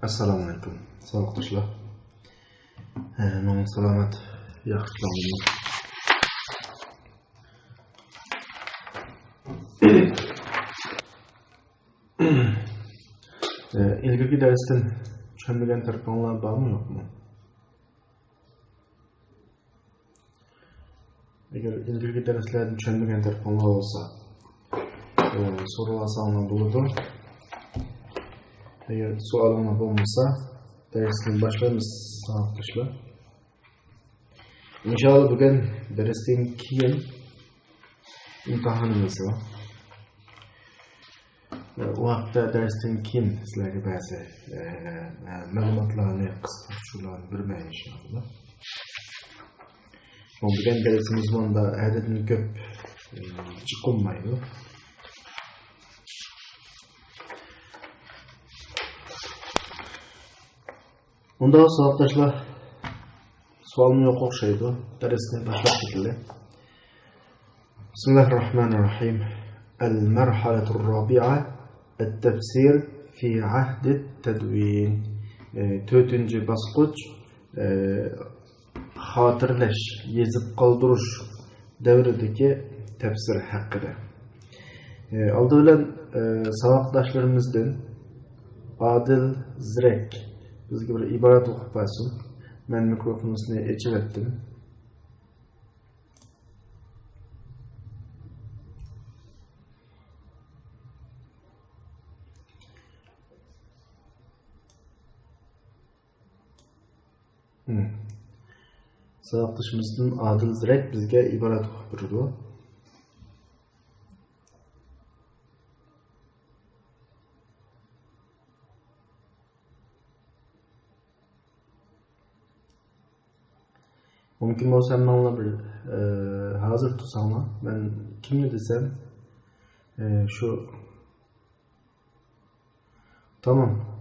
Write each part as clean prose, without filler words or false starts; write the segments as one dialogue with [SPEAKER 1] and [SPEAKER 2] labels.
[SPEAKER 1] Assalamu alaikum. Sağlıklı. No'nun salamat yaxşılandı. İlgili dersten çöndüren tarafınlar var mı yok mu? Eğer ilgili derslerden çöndüren tarafınlar olsa sorularsanlar buludu. Eğer sualına bulmasa dersini başlarımız sağlıklı. İnşallah bugün dersten keyin imtihanımız var. O haqda dersten keyin sizlarga ba'zi ma'lumotlarni qisqa tushuntirib bermayman inshaalloh. Bugun dersimiz bunda adadini ko'p chiqolmaydi. Unda savoqdaşlar sualım yo'q o'xshaydi. Darsni boshlab ketildi. Bismillahirrahmanirrahim. المرحلة الرابعة التفسير في عهد التدوين. Tötüncü basqıç xatirlash, yezib qoldirush davridagi tafsir haqida. Oldi bilan saboqdoshlarimizdan Adil Zirek bizga bir iborat o'qib bersin. Men mikrofonini ochib etdim. Saboqdoshimizdan Adil Zirek bizga iborat o'qib berdi. Mümkün olsa menla bir hazır tutsanglar, ben kimni desem şu tamam.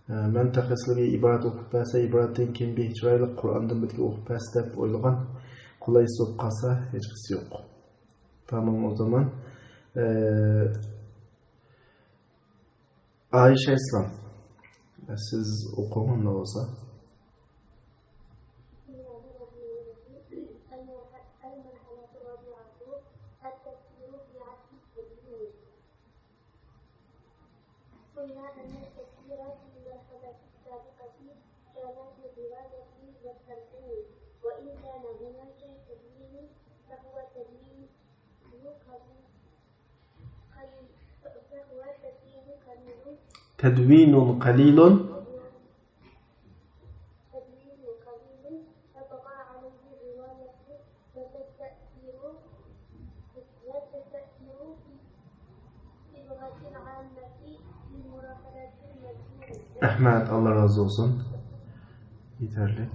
[SPEAKER 1] Men taqasliga iborat o'qib bersa, iboratdan keyin bechiroyli Qur'ondan bitga o'qib bersa deb o'ylagan, qulaysi bo'lib qolsa hech qisi yo'q. Tamam, o zaman Ayşe İslam, siz o'qiganda bo'lsa تدوين قليل
[SPEAKER 2] تطغى عليه الرواية وتستأثر في لغة العامة لمراسلة المذكور.
[SPEAKER 1] Ahmet, Allah razı olsun. Yeterli.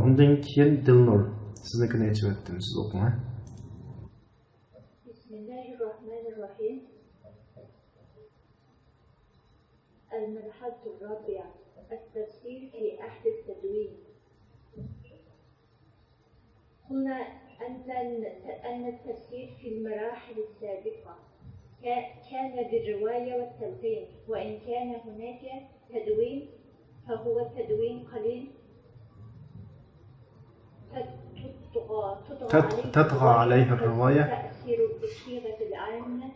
[SPEAKER 1] Ondan keyin Dilnur, siznikini açıp ettim, siz okuma.
[SPEAKER 3] Bismillahirrahmanirrahim. المرحلة الرابعة التفسير في عهد التدوين. قلنا أن التفسير في المراحل السابقة كان بالرواية والتلقين، وإن كان هناك تدوين فهو تدوين قليل
[SPEAKER 1] تطغى عليه الرواية
[SPEAKER 3] تأثير بالصيغة العامة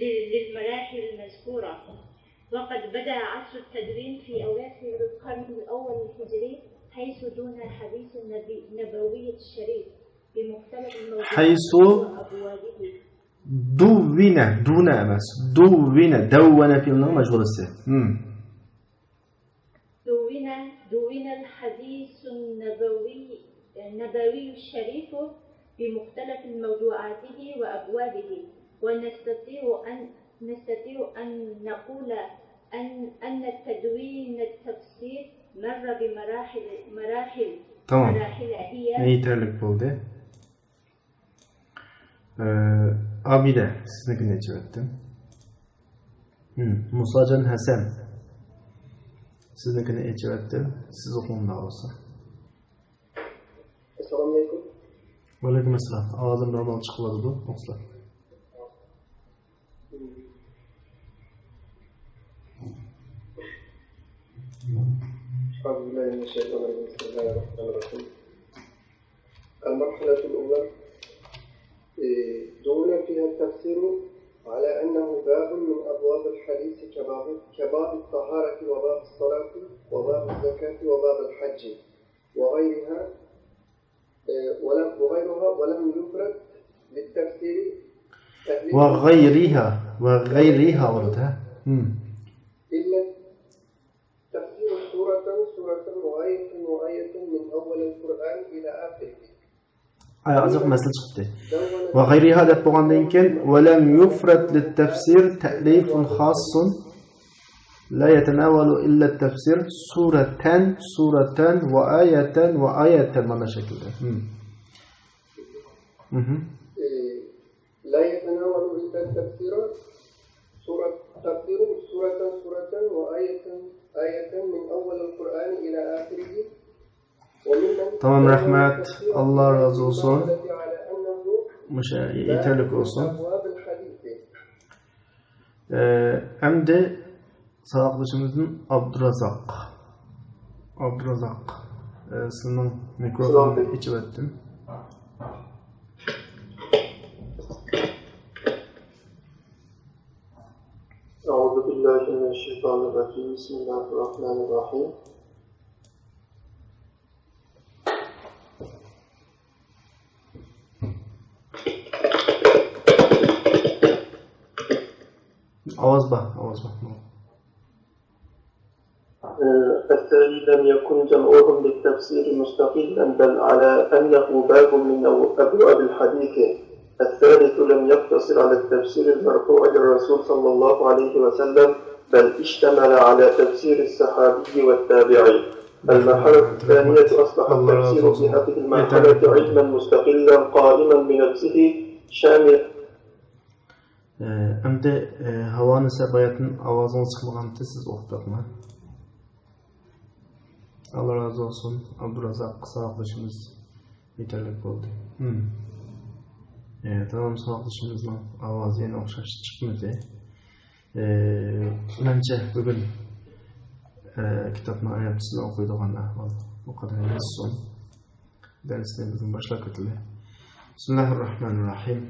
[SPEAKER 3] للمراحل المذكورة. وقد بدأ عصر التدوين في أواخر القرن الأول الهجري، حيث دون الحديث النبوي الشريف بمختلف الموضوعات وأبوابه.
[SPEAKER 1] دون أمس دون في المجلس.
[SPEAKER 3] دون الحديث النبوي الشريف بمختلف موضوعاته وأبوابه. ونستطيع أن نقول أن التدوين التفسير مر بمراحل
[SPEAKER 1] tamam.
[SPEAKER 3] هي
[SPEAKER 1] yeterlik oldu. Abide, sizin ne çevirdim? Musacan Hasan, sizin ne çevirdim? Siz okuyun da olsa.
[SPEAKER 4] Assalamu alaikum.
[SPEAKER 1] Aleykümselam. Ağzım normal çıkmadı bu. Oksla.
[SPEAKER 4] من الشيطان الرجيم بسم الله الرحمن الرحيم. المرحلة الأولى دون فيها التفسير على أنه باب من أبواب الحديث كباب الطهارة وباب الصلاة وباب الزكاة وباب الحج وغيرها ولم يفرد للتفسير
[SPEAKER 1] وغيرها وردها
[SPEAKER 4] إلا تفسير سورة وآية من أول القرآن إلى آخره.
[SPEAKER 1] Azıcık mesele çıktı. Ve gayriha dep bolgandan keyin ve lem yufrat lit tefsir ta'lifun khassun la yetenavalu illa tefsir sureten ve ayeten mana şekilde.
[SPEAKER 4] La yetenavalu illa tefsir sureten ve ayeten min evvelil Kur'an ila ahirihi.
[SPEAKER 1] Tamam, rahmet. Allah razı olsun. Yeterlik olsun. Hem de sağlıkçımızın Abdurazak. Sizin mikrofonunu içip ettim.
[SPEAKER 4] Euzubillahimineşşeytanirracim. Bismillahirrahmanirrahim.
[SPEAKER 1] Avaz bak.
[SPEAKER 4] الثاني لم يكن جمعهم للتفسير مستقلا بل على أنه باب من أبواب الحديث. الثالث لم يقتصر على التفسير المرفوع للرسول صلى الله عليه وسلم بل اشتمل على تفسير الصحابي والتابعي. المرحلة الثانية أصبح التفسير في هذه المرحلة علما مستقلا قائما بنفسه شاملا.
[SPEAKER 1] Endi havoni sabayatın avazını çıkmagandı siz o'qitmoqman. Allah razı olsun. Abdurazak sağlıkçımız yeterli oldu. Tamam, sağlıkçımızın avazı yine o'xshash chiqmadi. Menimcha bugun kitobni ayabchisini o'qiydigan ahvol bu qadar emas. Darsni bugun boshlab ketildi. Bismillahirrahmanirrahim.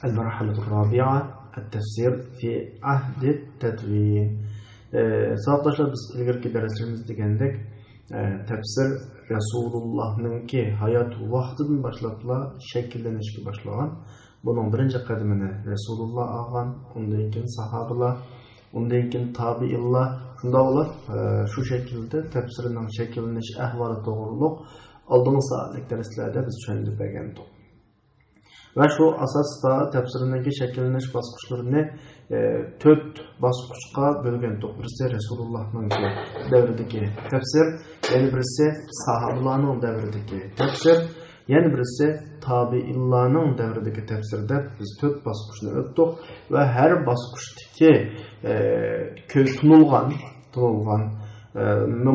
[SPEAKER 1] المرحلة الرابعة التفسير في عهد التدوين. Sağdaşlar biz ilgili derslerimizde geldik. Tefsir Resulullah'nınki hayat vaqtidan başlapla şekillenişki başlagan. Bunun birinci kademini Resulullah algan, ondan keyin sahabalar, ondan keyin tabiinlar. Shunda ular şu şekilde tefsirning şekilleniş ahvoli to'g'riliq oldingi soatlik darslarda biz tushunib bergandik. Ve şu asasda tefsirindeki şekilleniş basqıçlarını 4 basqıçqa bölgendik. Birisi Resulullah'ın devrideki tefsir, yani birisi sahabalarning devrideki tefsir, yani birisi tabiinlarning devrideki tefsirde biz 4 basqıçni o'tdik ve her basqıçdaki tunulgan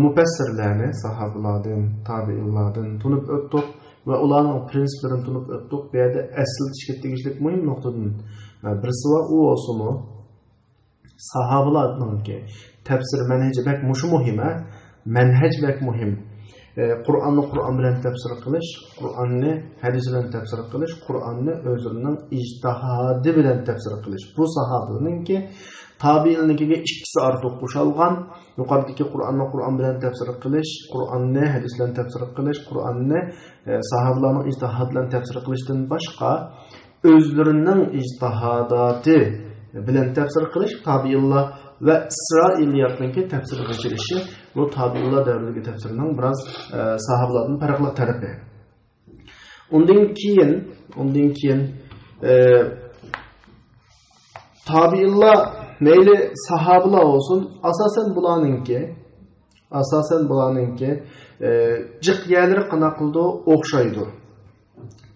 [SPEAKER 1] mufassirlarni sahabalardan, tabiinlardan tunib o'tdik. Ve ularning prinsiplarini tunib o'tdik. Bu yerda asl tegishlik muhim nuqtadan birisi va u olsunmi sahobalarninki tafsir manhaji bak mushu muhim, manhaj bak muhim. Qur'onni Qur'on bilan tafsir qilish, Qur'onni hadis bilan tafsir qilish, Qur'onni o'zining ijtihodi bilan tafsir qilish. Bu sahobalarninki tabiinligiga ikkisi ortiq qo'shilgan. Yuqoridagi Qur'onni Qur'on bilan tafsir qilish, Qur'onni hadis bilan tafsir qilish, Qur'onni sahobalarning ijtihodi bilan tafsir qilishdan boshqa o'zlarining ijtihodati bilan tafsir qilish tabiinlar ve İsrailiyatınki tefsir geçirişi bu tabiinlar davridagi tefsirining biroz sahobalarning farqli tarafi. Ondan keyin tabiinlar meyli sahabalar olsun asasen bularninki jiq yerleri qana qildi o'xshaydi.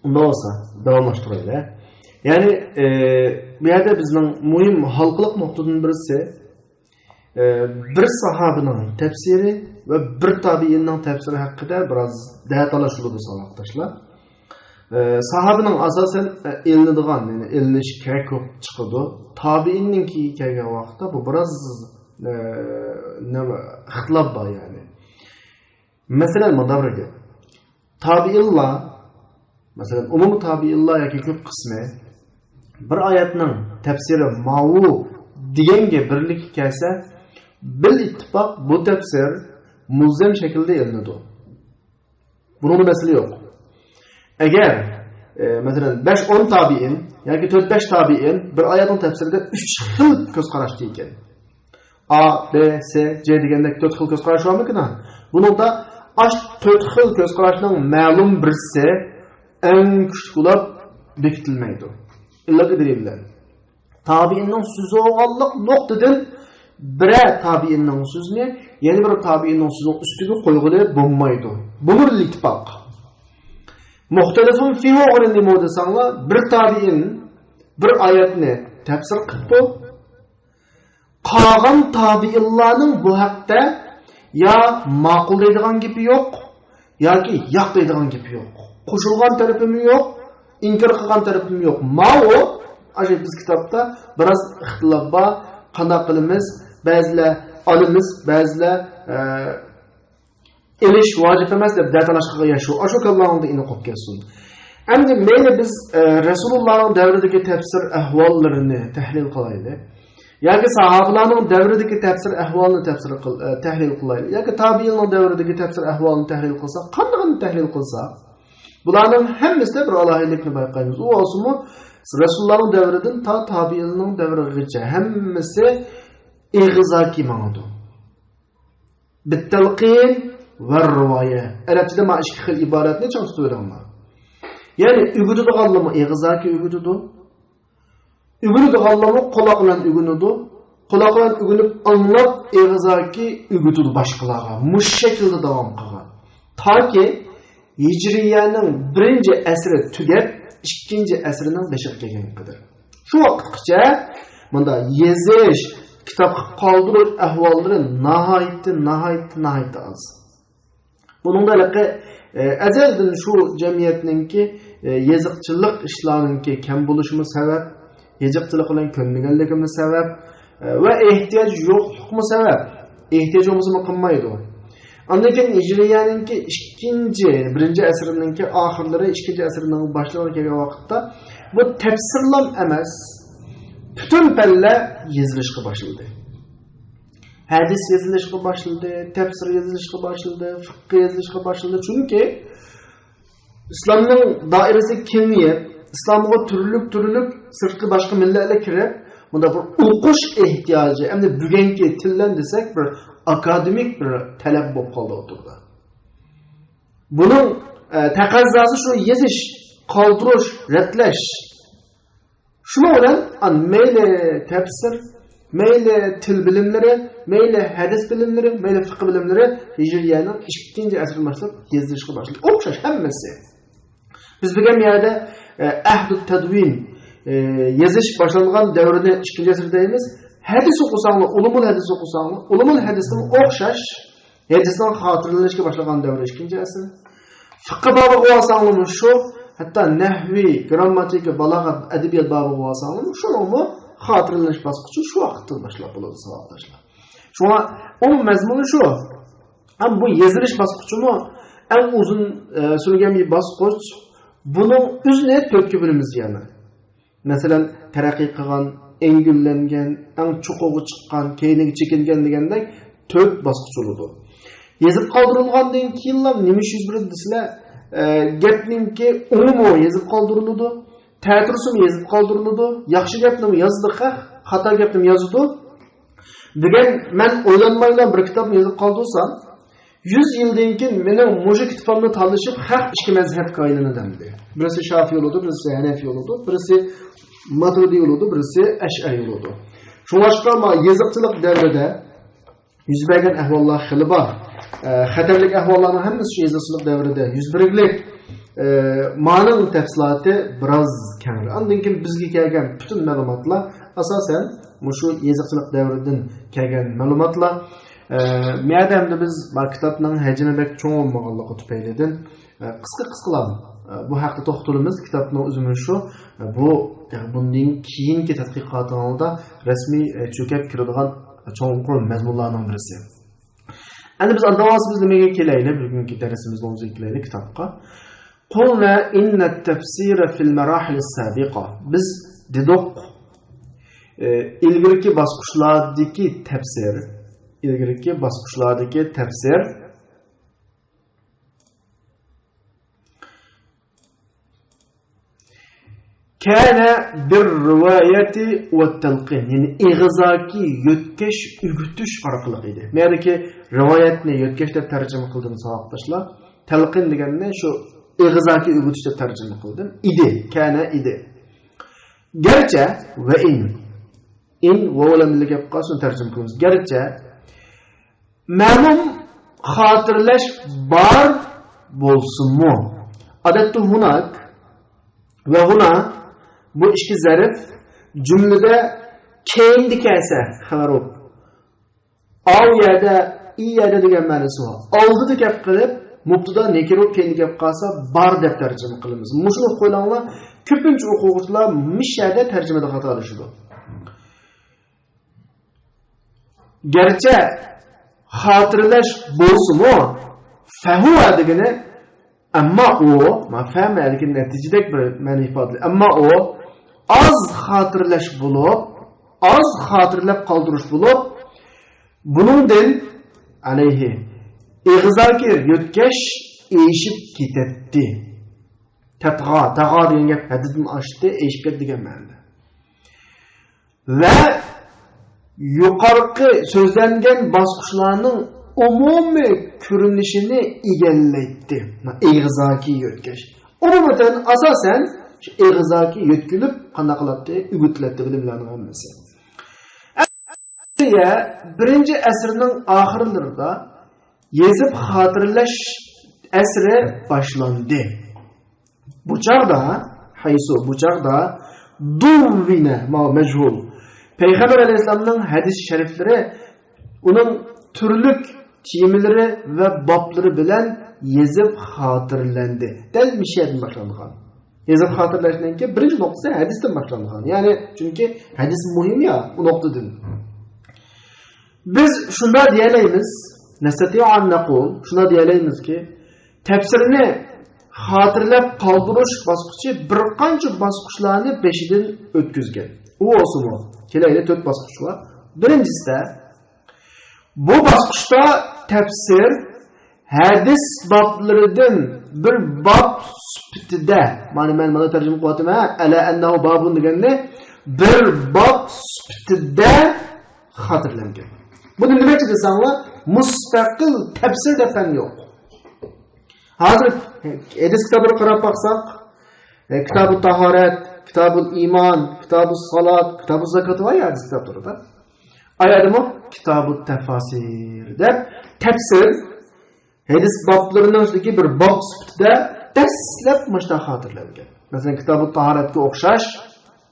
[SPEAKER 1] Unda olsa davomlashtiraylik. Yani bu yerda bizning muhim halqiliq nuqtadan birisi bir sahabining tefsiri ve bir tabiinning tefsiri haqida biroz da'talashuldi sahabdoshlar. Sahabining asosan elinadigan, yani elinish kerak ko'p chiqadi. Tabiinninki kelgan vaqtda bu biroz ixtilof bor yani. Masalan, mudavriga. Tabi'illar, masalan, umum tabi'illar yoki ko'p qismi bir oyatning tafsiri ma'vu deganga birlik kelsa, bil ittifoq bu tafsir mulzam shaklda elinadi. Bunun masala yo'q. Agar masalan 5-10 tabi'in yoki 4-5 tabi'in bir oyatning tafsirida 3 xil ko'z qarashdi ekan. A, B, C, C degandek 4 xil ko'z qarash bormi-ku? Buningda 4 xil ko'z qarashning ma'lum birisi eng kuchliroq bekitilmaydi. İllaki deliller. Tabi'inning so'zi olganlik nuqtadan bir tabi'inning so'zini yana bir tabi'inning so'zining ustiga qo'yg'ili bo'lmaydi. Bu bir ittifoq. Muxtalifun fihi o'rinli mo'dasanglar bir tabi'in bir oyatni tafsir qilib qolgan tabi'inlarning bu haqda ya ma'qul deydigan gapi yo'q yoki yo'q deydigan gapi yo'q. Qo'shilgan tarafimi yo'q, inkar qilgan tarafim yo'q. Ma'o aje biz kitobda biroz ixtilof bor. Qanday qilamiz? Ba'zilar olamiz, ba'zilar elish vojib emas deb datalashqa yashu. Ashu kallamda ini qo'yib kelsin. Endi mayli biz Rasulullohning davridagi tafsir ahvollarini tahlil qilaylik. Yoki sahobalarning davridagi tafsir ahvolini tahlil qilaylik. Yoki tabiinning davridagi tafsir ahvolini tahlil qilsak, qanday tahlil qilsak, bularning hammasida bir alohidlikni bayqaymiz. U olsunmi Rasulullohning davridan ta tabiinning davrigacha hammasi ig'zoki ma'noda. Bitalqin va rivoya. Arabchada mana ikki xil iboratni cho'zib o'rganman. Ya'ni o'g'itadiganlarni ig'zoki o'g'itadi. O'g'itadiganlarni quloq bilan o'g'inadi. Quloq bilan o'g'inib anglab ig'zoki o'g'itadi boshqalarga. Mush shaklda davom qilgan. Toki Hijriyaning 1-asri tugab, 2-asrining 5-iga kelgandir. Shu vaqtgacha bunda yezish, kitob qoldirish ahvollari nihoyat az. Buningdagi azaldan shu jamiyatningki yeziqchilik ishlariningki kam bo'lishimi sabab, yeziqchilik bilan ko'nmaganligimi sabab va ehtiyoj yo'qligimi sabab. Ehtiyoj bo'lmasa qilmaydi. Ondan keyin Hijriyaninki 1-asrninki oxirlari 2-asrning boshlariga kelgan vaqtda bu tafsirlam emas, butun palla yozilishga boshladi. Hadis yozilishga boshladi, tafsir yozilishga boshladi, fiqh yozilishga boshladi. Chunki islomning doirasi kengayib, islomga turlik sirtqi boshqa millatlar kirib, bunda bir o'qish ehtiyoji, endi bugungi tildan desak bir akademik bir talab bo'lib qoldi o'tirdi. Buning taqozosi shu yozish, qoldirish, ratlash. Shuna bilan mayli tafsir, mayli til bilimlari, mayli hadis bilimlari, mayli fiqh bilimlari Hijriyaning 2-asrdan boshlab yozilishga boshladi. O'xshash hammasi. Biz degan yerda ahdut tadvin yozish boshlangan davrini 2-asr deymiz. Hadis o'qisanglar, ulumul hadis o'qisanglar, ulumul hadisning o'xshash hadisdan xotirlanishga boshlagan davri 2-asr. Fiqh bobi olsanglar shu, hatto nahvi, grammatika, balog'at, adabiyot bobi olsanglar shuni xotirlanish bosqichi shu vaqtdan boshlab bo'ladi savollar. Shuna umumiy mazmuni shu. Ham bu yozilish bosqichimi eng uzun surgan bir bosqich. Buning o'zini 4 bo'limiz yana. Masalan, taraqqiy qilgan, engillangan, eng chuqurga chiqqan, keyiniga chekingan degandek 4 bosqich bo'ladi. Yozib qoldirilgandan keyinlar nima ish yuz beradi desizlar? Gapningki umumiy yozib qoldiriladi, ta'tirsimi yozib qoldiriladi, yaxshi gapni yozdi, xato gapni yozdi. Degan men o'ylanmayman bir kitobni yozib qoldirsam, 100 yildan keyin mening mushuk kitobni tanlashib, har ikki mazhabga aylanadi. Birisi Shafiy bo'ladi, birisi Hanafi bo'ladi, birisi Maturidi bo'ladi, birisi Ash'ari bo'ladi. Shunga ma yoziqchilik davrida yuz bergan ahvollar xili bor. Xatarlik ahvollarning hammasi shu yoziqchilik davrida yuz berganlik ma'lum tafsiloti biroz kam. Undan keyin bizga kelgan butun ma'lumotlar asosan shu yoziqchilik davridan kelgan ma'lumotlar. Madamda biz kitobning hajmi bek cho'ng bo'lganligi tufaylidan qisqa bu haqda to'xtalamiz. Kitobning uzuni shu. Bu bundan keyingi tadqiqotimda rasmiy cho'kab kiradigan cho'nqur mazmunlarning birisi. Endi biz andavasimiz nimaga kelaylik? Bugungi darsimizni o'ziga kelaylik kitobga. Qulna inna at-tafsira fil marahil as-sabiqa. Biz dedik ilgirki bosqichlardagi tafsir kana bir rivayeti ve telqin, yani ig'zaki yutkash ugutish orqali edi. Merdagi rivoyatni yutkash deb tarjima qildim savoqdoshlar. Telqin deganni shu ig'zaki ugutish deb tarjima qildim. Kana edi. Gerçi ve in ve bilan gap qolsin tarjima qilamiz. Gerçi ma'lum xotirlash bor bo'lsinmi? Odatda hunak ve huna bu ikki zarf jumlada keyingi kelsa xabar bo'lib av yerda i yerda degan ma'nosi bor. Oldida gap qilib mubtada nekiro keyingi gap qolsa bor deb tarjima qilamiz. Mushuni qo'ylanlar ko'pincha o'quvchilar mishada tarjimada xatolashadi. Gerçi xotirlash bo'lsa-mu, fahuva degani amma o, mafhumdagi natijadek bir ma'no ifodalaydi. Amma o az xotirlash bo'lib, az xotirlab qoldirish bo'lib, buningdan alayhi ig'zakir yutkash eshib ketadi. Tatg'a degan gap haddan oshdi, eshib ketdi degan ma'noda. Va yuqorqi so'zlangan bosqichlarning umumiy ko'rinishini egallaydi. Ig'zaki yutkash. Umuman asosan shu ig'zaki yutkilib qanday qiladi? Ugutladi bilimlarning hammasi. Birinchi asrning oxirlarida yezib xotirlash asri boshlandi. Bu chaqda duvvina majhul. Peygamber Aleyhisselam'ın hadis şerifleri onun türlük temelleri ve babları bilen yezip hatırlandı. Del bir şeyden başlandıgan. Yezip hatırlaşından ki birinci noktası hadisten başlandıgan. Yani çünkü hadis muhim ya bu noktadan. Biz şunda diyeleyimiz, nesati'an naqul, şuna diyeleyimiz ki tefsirini hatırlap kaldırış basqıçı bir qancha basqıçlarını beşiden ötküzgen. O olsun o. Kelayda 4 basqıç var. Birincisi bu basqıçta tefsir hadis bablarından bir bab süptide, ben mana tercüme qildim ha, ala annahu babun deganni bir bab süptide xotirlangan. Buni nima desanglar, mustaqil tefsir deb ham yo'q. Hozir hadis kitobini qarab baqsaq, Kitab-ı Taharet, Kitab-ı İman, Kitab-ı Salat, Kitab-ı Zakat var ya hadis kitaplarında. Ayadım o Kitab-ı Tefasir der. Tefsir hadis bablarının üstündeki bir bab süptide derslep maçta hatırlangan. Mesela Kitab-ı Taharet'e o'xshash,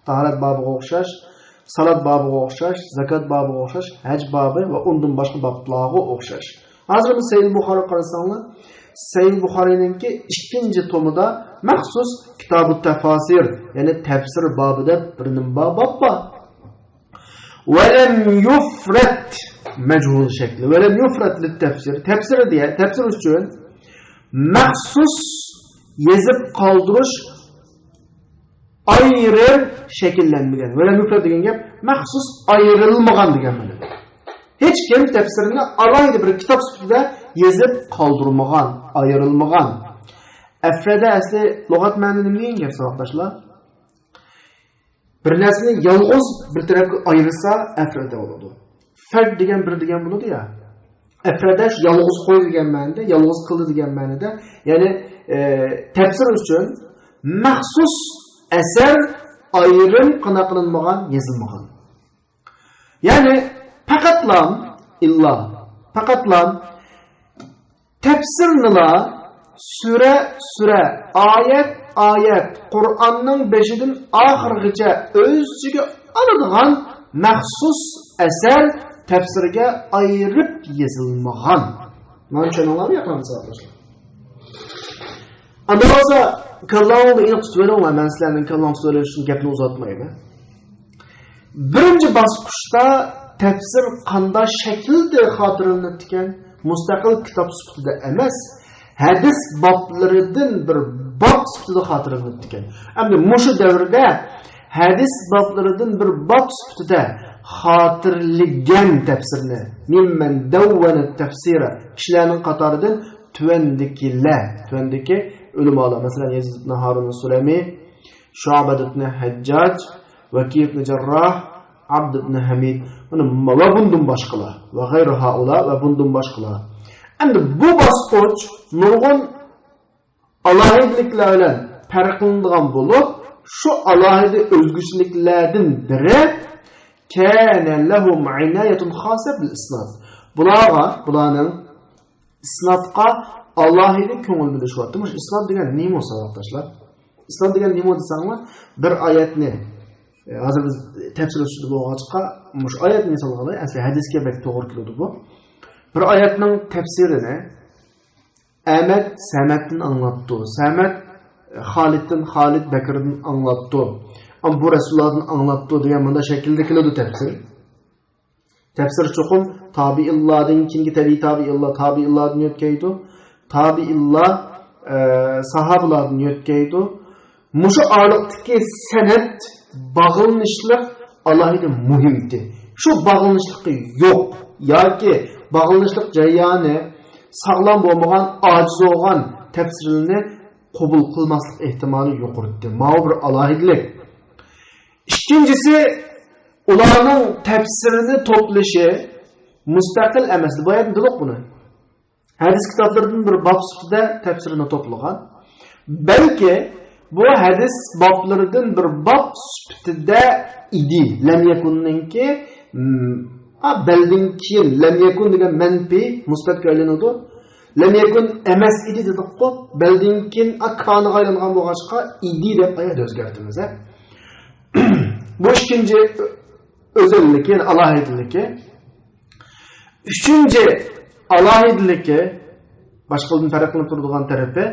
[SPEAKER 1] Taharet babıga o'xshash, Salat babıga o'xshash, Zakat babıga o'xshash, Hac babı ve undan boshqa bablarga o'xshash. Hozir biz Sahih Buxoriy qarasanglar, Sahih Buxoriyninki 2-chi tomida maxsus Kitab-ı Tefasir, yani tefsir babida bir bab bor. Ve lem yufrat mechul şekli. Ve lem yufrat lit tefsir. Tefsir diye, tefsir uchun maxsus yezib qoldirish ayrı şekillenmegan. Ve lem yufrat degan gap maxsus ayrılmagan degan ma'no. Hech kim tefsirini alayda bir kitap sifatida yezib qoldirmagan, ayrılmagan. Afrada asli lug'at ma'no nima degan gap savoqdoshlar? Bir narsani yolg'iz bir tarafga ayirsa afrada bo'ladi. Farq degan bir degan bo'ladi ya. Afrada yolg'iz qo'y degan ma'noda, yolg'iz qildi degan ma'noda, ya'ni tafsir uchun maxsus asar ayrim qilinmagan, yozilmagan. Ya'ni faqatlam tefsirnilar sure ayet Kur'an'ın 5'den ahirgacha o'ziga oladigan maxsus asar tefsirga ayirib yozilmagan. Mana tushuninglarmi yo'qmi arkadaşlar? Anda bo'lsa kallamni aniq tutuveringlar, men sizlarning kallam so'rash uchun gapni uzatmayman. Birinchi bosqichda tefsir qanday shaklda xotirlanib ekan, mustaqil kitob sifatida emas, hadis boblaridan bir bob sifatida xotirlanib ekan. Endi mushu davrda hadis boblaridan bir bob sifatida xotirlangan tafsirni mimman dawwana tafsira kishilarning qatoridan tuvandiki ulamolar, masalan Yazid ibn Harun as-Sulami, Shu'bah ibn Hajjaj, Vaki ibn Jarrah, Abd ibn Hamid va bundan boshqalar va g'ayri haula va bundan boshqalar. Endi bu bosqich nurg'un alohidliklar bilan farqlanadigan bo'lib, shu alohida o'zguchiliklardan biri kana lahum inayatun xassa bil isnad. Bularning isnadga alohida ko'ngil bilishyapti. Mush isnad degan nima savatdoshlar? Isnad degan nima desanglar, bir oyatni hozir biz tafsir ustida bo'lgancha mush oyat misol qilay, asli hadisga bek to'g'ri keladi bu. Bir oyatning tafsirini Ahmad Samaddan anlatdı. Samad Xolid Bakrdan anlatdı. Ama bu Resulullah'dan anlatdı degan bunda şekilde keladi tafsir. Tafsir çoxum tabiillardan kimki tabiillardan yotkaydi. Tabiillar sahabalardan yotkaydi. Mushu oraliqdagi sanat bağlanışlıq alohida muhimdi. Şu bağlanışlığı yo'q yoki bağlanışlıq jarayoni sağlam bo'lmagan, ojiz bo'lgan tafsirni qabul qilmaslik ehtimoli yuqordi. Mana bir alohidilik. İkincisi, ularning tafsirini to'plashi mustaqil emas. Bu yerda dedik buni. Hadis kitoblaridan bir bob sifatida tafsirini to'plagan. Balki bu hadis boblaridan bir bob sifatida idi. Lam yakunninki beldan keyin lam yakun degan manfi musbatga aylanadi. Lam yakun emas idi dedik-ku. Beldan keyin akaniga aylangan bo'lg'achqa idi deb oyat o'zgartimiz. Bu ikinci özellik, yani alahidliki. Üçüncü alahidliki, başkalarının farklı durduğun tarafı,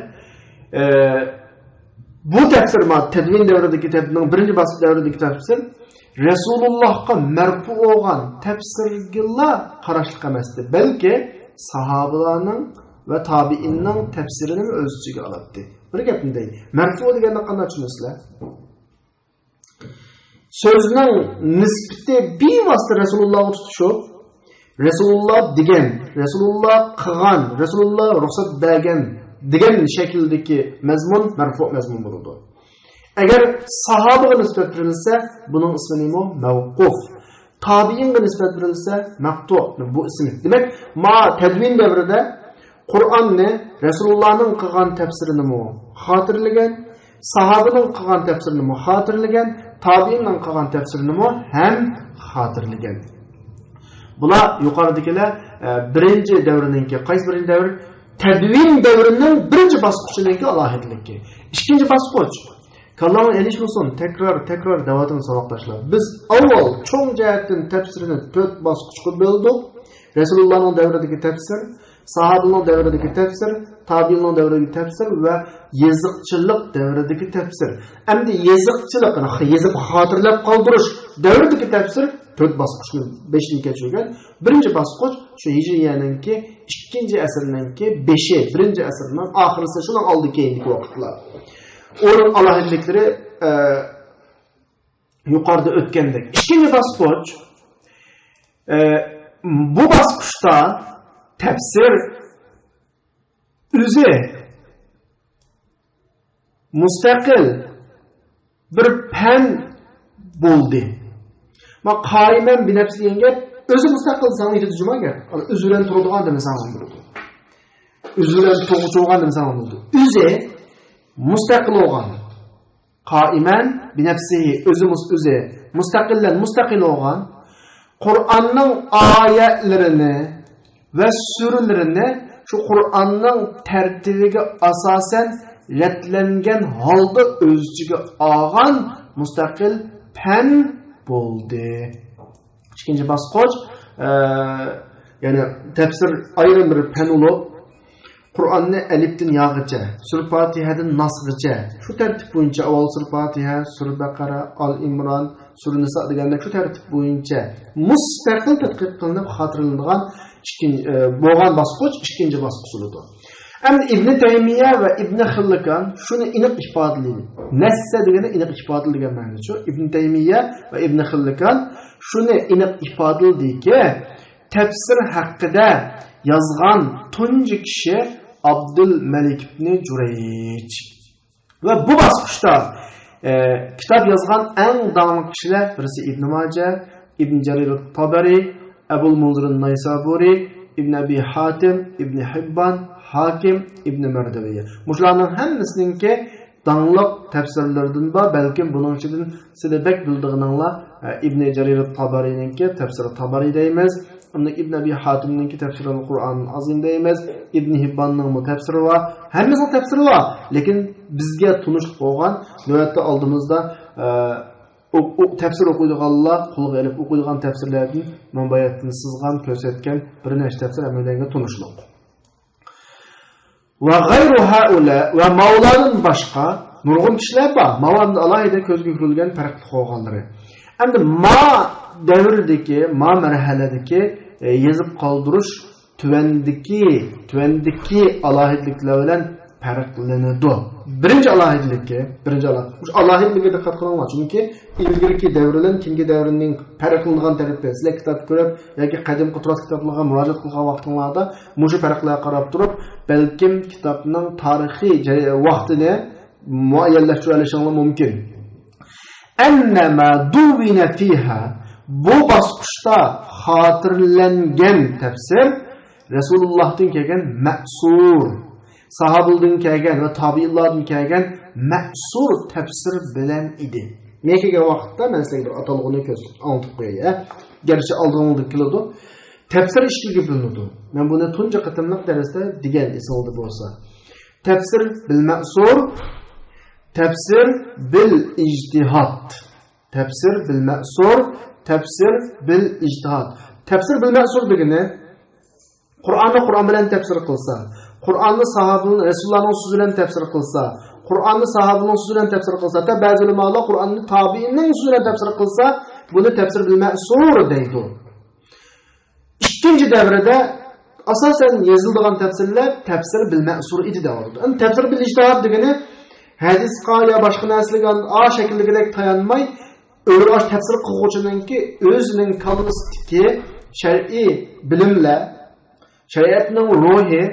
[SPEAKER 1] bu tefsir, tedvin devredeki tefsirinin birinci basit devredeki tefsir, Resulullah'a merfu olan tefsirgilla qarashliq emasdi. Belki sahabalarning ve tabiinning tefsirinin öz ichiga oladi. Bir gapni deydi. Merfu deganda qanday tushunasizlar? Sözünün nisbeti bir vasıta Resulullah'ı tutuşup, Resulullah digen, Resulullah kıgan, Resulullah ruhsat bergen digen şekildeki mezmun, merfu mezmun bulundu. Eğer sahabıya nispet verilse, bunun ismi neymi? Mevkuf. Tabiin'e nispet verilse, maktu. Bu ismi. Demek, tedvin devrede Kur'an ne? Resulullah'ın kıgan tefsirini mi hatırlayan, sahabının kıgan tefsirini mi hatırlayan, tabiinning qilgan tafsirini ham xotirlagan. Bular yuqoridagilar birinchi davriningki, qaysi birinchi davr? Tadvin davrining birinchi bosqichiningki alohidligi. Ikkinchi bosqich. Kallamni elishmasin, takror davatini sanoqlashlar. Biz avval cho'ng jihatdan tafsirini 4 bosqichga bo'ldik. Rasulullohning davridagi tafsir, sahobaning davridagi tafsir, tabiinning davridagi tafsir va yeziqchilik davridagi tafsir. Endi yeziqchilikni yezib xotirlab qoldirish davridagi tafsir 4 bosqichni 5ni kechirgan. Birinchi bosqich shu hijriyaninki 2-asrninki 5, birinchi asrning oxirisi, shundan oldi keyingi vaqtlar. O'rin alohidliklari yuqorida o'tgandek. Ikkinchi bosqich bu bosqichda tafsir o'zi mustaqil bir fan bo'ldi. Ma qoiman binafsi degan o'zi mustaqil sangi tujmaga, o'zidan turadigan demsan bo'ldi. O'zidan to'g'ri demsan bo'ldi. O'zi mustaqil bo'lgan. Qoiman binafsi o'zi mustaqil bo'lgan. Qur'onning oyatlarini ve surelerini şu Qur'onning tertibiga asosan ratlangan holda o'z ichiga olgan mustaqil fan bo'ldi. Ikkinchi bosqich, ya'ni tafsir ayrim bir fan bo'lib, Qur'onni alifdan yog'icha, sura Fatihadan nasgacha, shu tartib bo'yicha avval sura Fatiha, sura Baqara, Al Imron, Sura Nisa degandek shu tartib bo'yicha mustaqil tadqiq qilinib xotirlanadigan bo'lgan bosqich ikkinchi bosqich edi. Endi Ibn Taymiya va Ibn Xillikan shuni aniq ifodalaydi. Nassa degani aniq ifodalagan ma'nosi shu. Ibn Taymiya va Ibn Xillikan shuni aniq ifodaladiki, tafsir haqida yozgan tunji kishi Abdul Malik ibn Jurayj. Ve bu bosqichda kitob yozgan eng dangli kishilar birisi Ibn Majah, Ibn Jarir at-Tabari, Abul Munzir an-Naysaburi, Ibn Abi Hatim, Ibn Hibban, Hakim, Ibn Mardawiya. Mushlarning hammasininki dangli tafsirlardan bor, balkim buning ichidan sizlar bek bildiğininglar Ibn Jarir at-Tabarininki tafsiri Tabari deymiz. Ibn Abi Hatim'ninki tefsiri Kur'an'ın azim deymiz. Ibn Hibban'ның tefsiri var. Hemimizin tefsiri var. Lekin bizge tunuşluq olgan, növbette aldığımızda tefsir okuyduğanlar, kuluğa elip okuyduğan tefsirlerden manbayatını sızgan, kösetken bir neş tefsir emellerine tunuşluq. Ve gayru haula ve Mavla'nın başka nurgun kişiler var. Mavla'nın alayda közgü hürülgen farklı olganları. Endi ma devrdeki, ma merhaledeki yazıp kaldırış tüvendeki alahidlikler bilen farklanıdı. Birinci alahidlikki, alahidlikki dikkat kılınmaz. Çünkü ilgirki devrilen kingi devrinin farklanıgan tarafı. Sizler kitap görüp, yoki qadim Qutras kitaplarına müracaat kılgan vaqtlarda muşu farklara qarab turib, belkim kitapның tarihi vaqtini muayyenleştirilişiniz mümkün. Ennema duvine fiha bu basqışda xatirlangan tafsir Resulullah'tan kelgan ma'sur, sahabildan kelgan va tabiinlardan kelgan ma'sur tafsir bilan edi. Men kelgan vaqtda men sizlarga bir atalg'ini anlatib qo'yay. Gerçi aldığımda kilodi. Tafsir ishligiga bilinadi. Men buni tunji qatimliq darsda degan esimda bo'lsa. Tafsir bil ma'sur, tafsir bil ijtihad. Tafsir bil ma'sur, tafsir bil ijtihad. Tafsir bil ma'sur degani Qur'on bilan tafsir qilsa, Qur'onni sahobaning Rasulullahning so'zi bilan tafsir qilsa, Qur'onni sahobaning so'zi bilan tafsir qilsa, ta ba'zi ulamolar Qur'onni tabiinning so'zi bilan tafsir qilsa, buni tafsir bil ma'sur deydi. İkinci devrede asasen yazıldığı tefsirler tefsir bil ma'sur idi de oldu. Yani tefsir bil ijtihad degani hadis ya başka narsalarga a şekilde tayanmay öyle aş tefsir qiluvchininki o'zining kalbidagi shar'iy bilimlar, shariatning ruhi,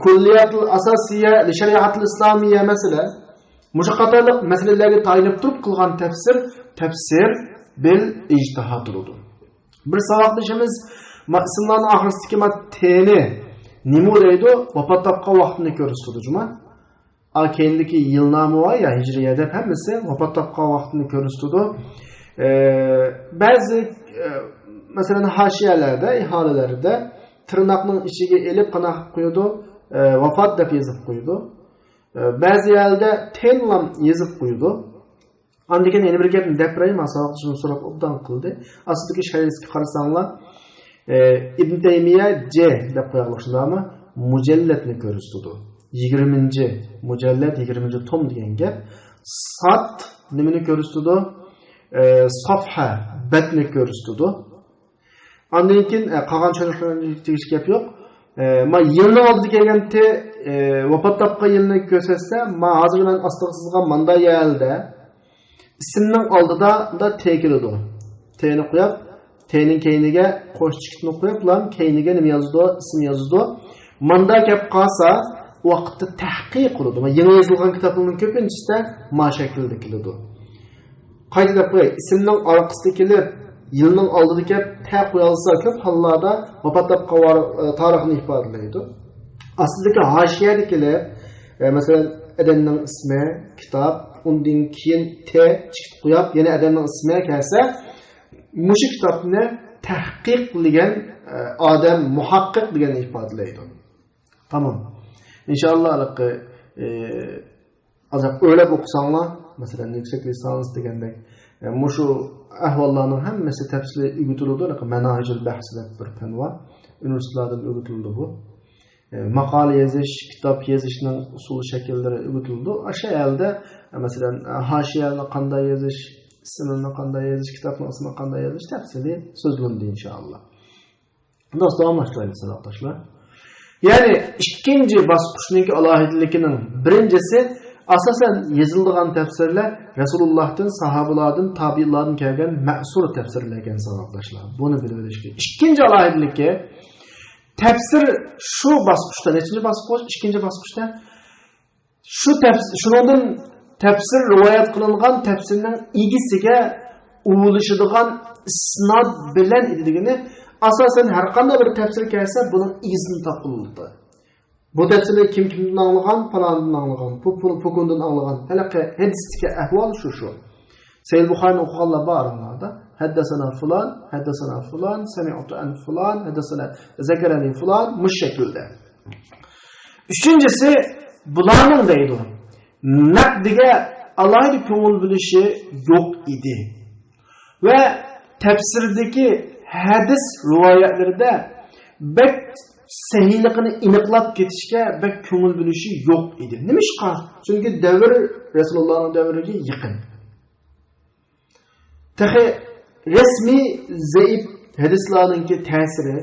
[SPEAKER 1] kulliyatul asosiya li shariatul islomiyya masala, mushaqqatliq masalalarga tayinib turib qilgan tefsir bil ijtihad edi. Bir savatlaşımız Maqsimlarning oxirisidagi teni nima deydi? Vafot topgan vaqtini ko'rsatdi juma. Keyindagi yilnomi va ya hijriyada hammasi vafot topgan vaqtini ko'rsatdi. Ba'zi masalan hashiyalarda, iholalarda tirnoqning ichiga elib qanaq qo'ydi, vafot deb yozib qo'ydi. Ba'zi yerda tenlam yozib qo'ydi. Andikin yana bir gapni depray masalahni so'rab obdan qildi. Aslidagi shariatga qarasanglar İbn Taymiya C deb qo'yganlar mujallatni ko'rsatdi. 20-ci mujallat 20-ci tom degan gap. Sat nimani ko'rsatdi? Safha batni ko'rsatdi. Ondan keyin qolgan cho'naqlarga tegish gap yo'q. Ma yilni oldiga kelganda vafot topgan yilni ko'rsatsa, ma hozir men astig'sizga manda yerda ismning oldida da tekiladi. Teni qo'yib T'nin keyniga qo'shchiqni qo'yib, lan keyniga nima yozdi, ism yozdi. Manda gap qolsa, vaqtda tahqiq qiladi. Yangi yozilgan kitoblarning ko'pinchisi ma shaklda keladi. Qayta deb qo'y, ismning orqasida kelib, yilning oldida kelib ta qo'yilsa, ko'p hollarda vafot topgan tarixni ifodalaydi. Aslidagi hashiyada kelib, masalan, adamning ismi, kitob, undan keyin t chiqib qo'yib, yana adamning ismi kelsa, Muşu kitapını tahqiq qilgan odam muhaqqiq degan ifodalaydi. Tamam. İnşallah azap o'ylab o'qisanglar, masalan, yüksek lisans degandek, muşu ahvollarning hammasi tafsili o'rgatiladi, manhajul bahs deb bir fan bor. Universitetlardan o'rgatiladi bu. Maqola yozish, kitob yozishning usul shakllari o'rgatiladi. O'sha yerda masalan, hashiyani qanday yozish, ismini qanday yozish, kitobning ismini qanday yozish tafsili so'zlandi inshaalloh. Do'st, davomlashtiraylik sadoqdoshlar. Ya'ni ikkinchi bosqichniki alohidaligining birinchisi asosan yozilgan tafsirlar Rasulullohdan, sahobalardan, tabiinlardan kelgan ma'sur tafsirlar ekan sadoqdoshlar. Buni bilib olish kerak. Ikkinchi alohidaligi tafsir shu bosqichda, nechinchi bosqich? Ikkinchi bosqichda shu tafsir, shundan tafsir rivoyat qilingan tafsirning egisiga uvilishadigan isnod bilan edigini asosan har qanday bir tafsir kelsa buning egisini topildi. Bu tafsirni kimdan anglagan, falandan anglagan, pukundan anglagan. Halaqa hadisdagi ahvol shu. Sahih Buxoriy o'qiganlar borlarda haddasana fulan, sami'tu an fulan, haddasana zakarani fulan mushakilda. Üçüncüsü bularning deydi. Naqdiga alohida ko'ngil bilishi yo'q edi. Va tafsirdagi hadis rivoyatlarida bek sahihligini aniqlab ketishga bek ko'ngil bilishi yo'q edi. Nima ishqa? Chunki davr Rasulullohning davriga yaqin. Tahi resmi zaif hadislarninki ta'siri,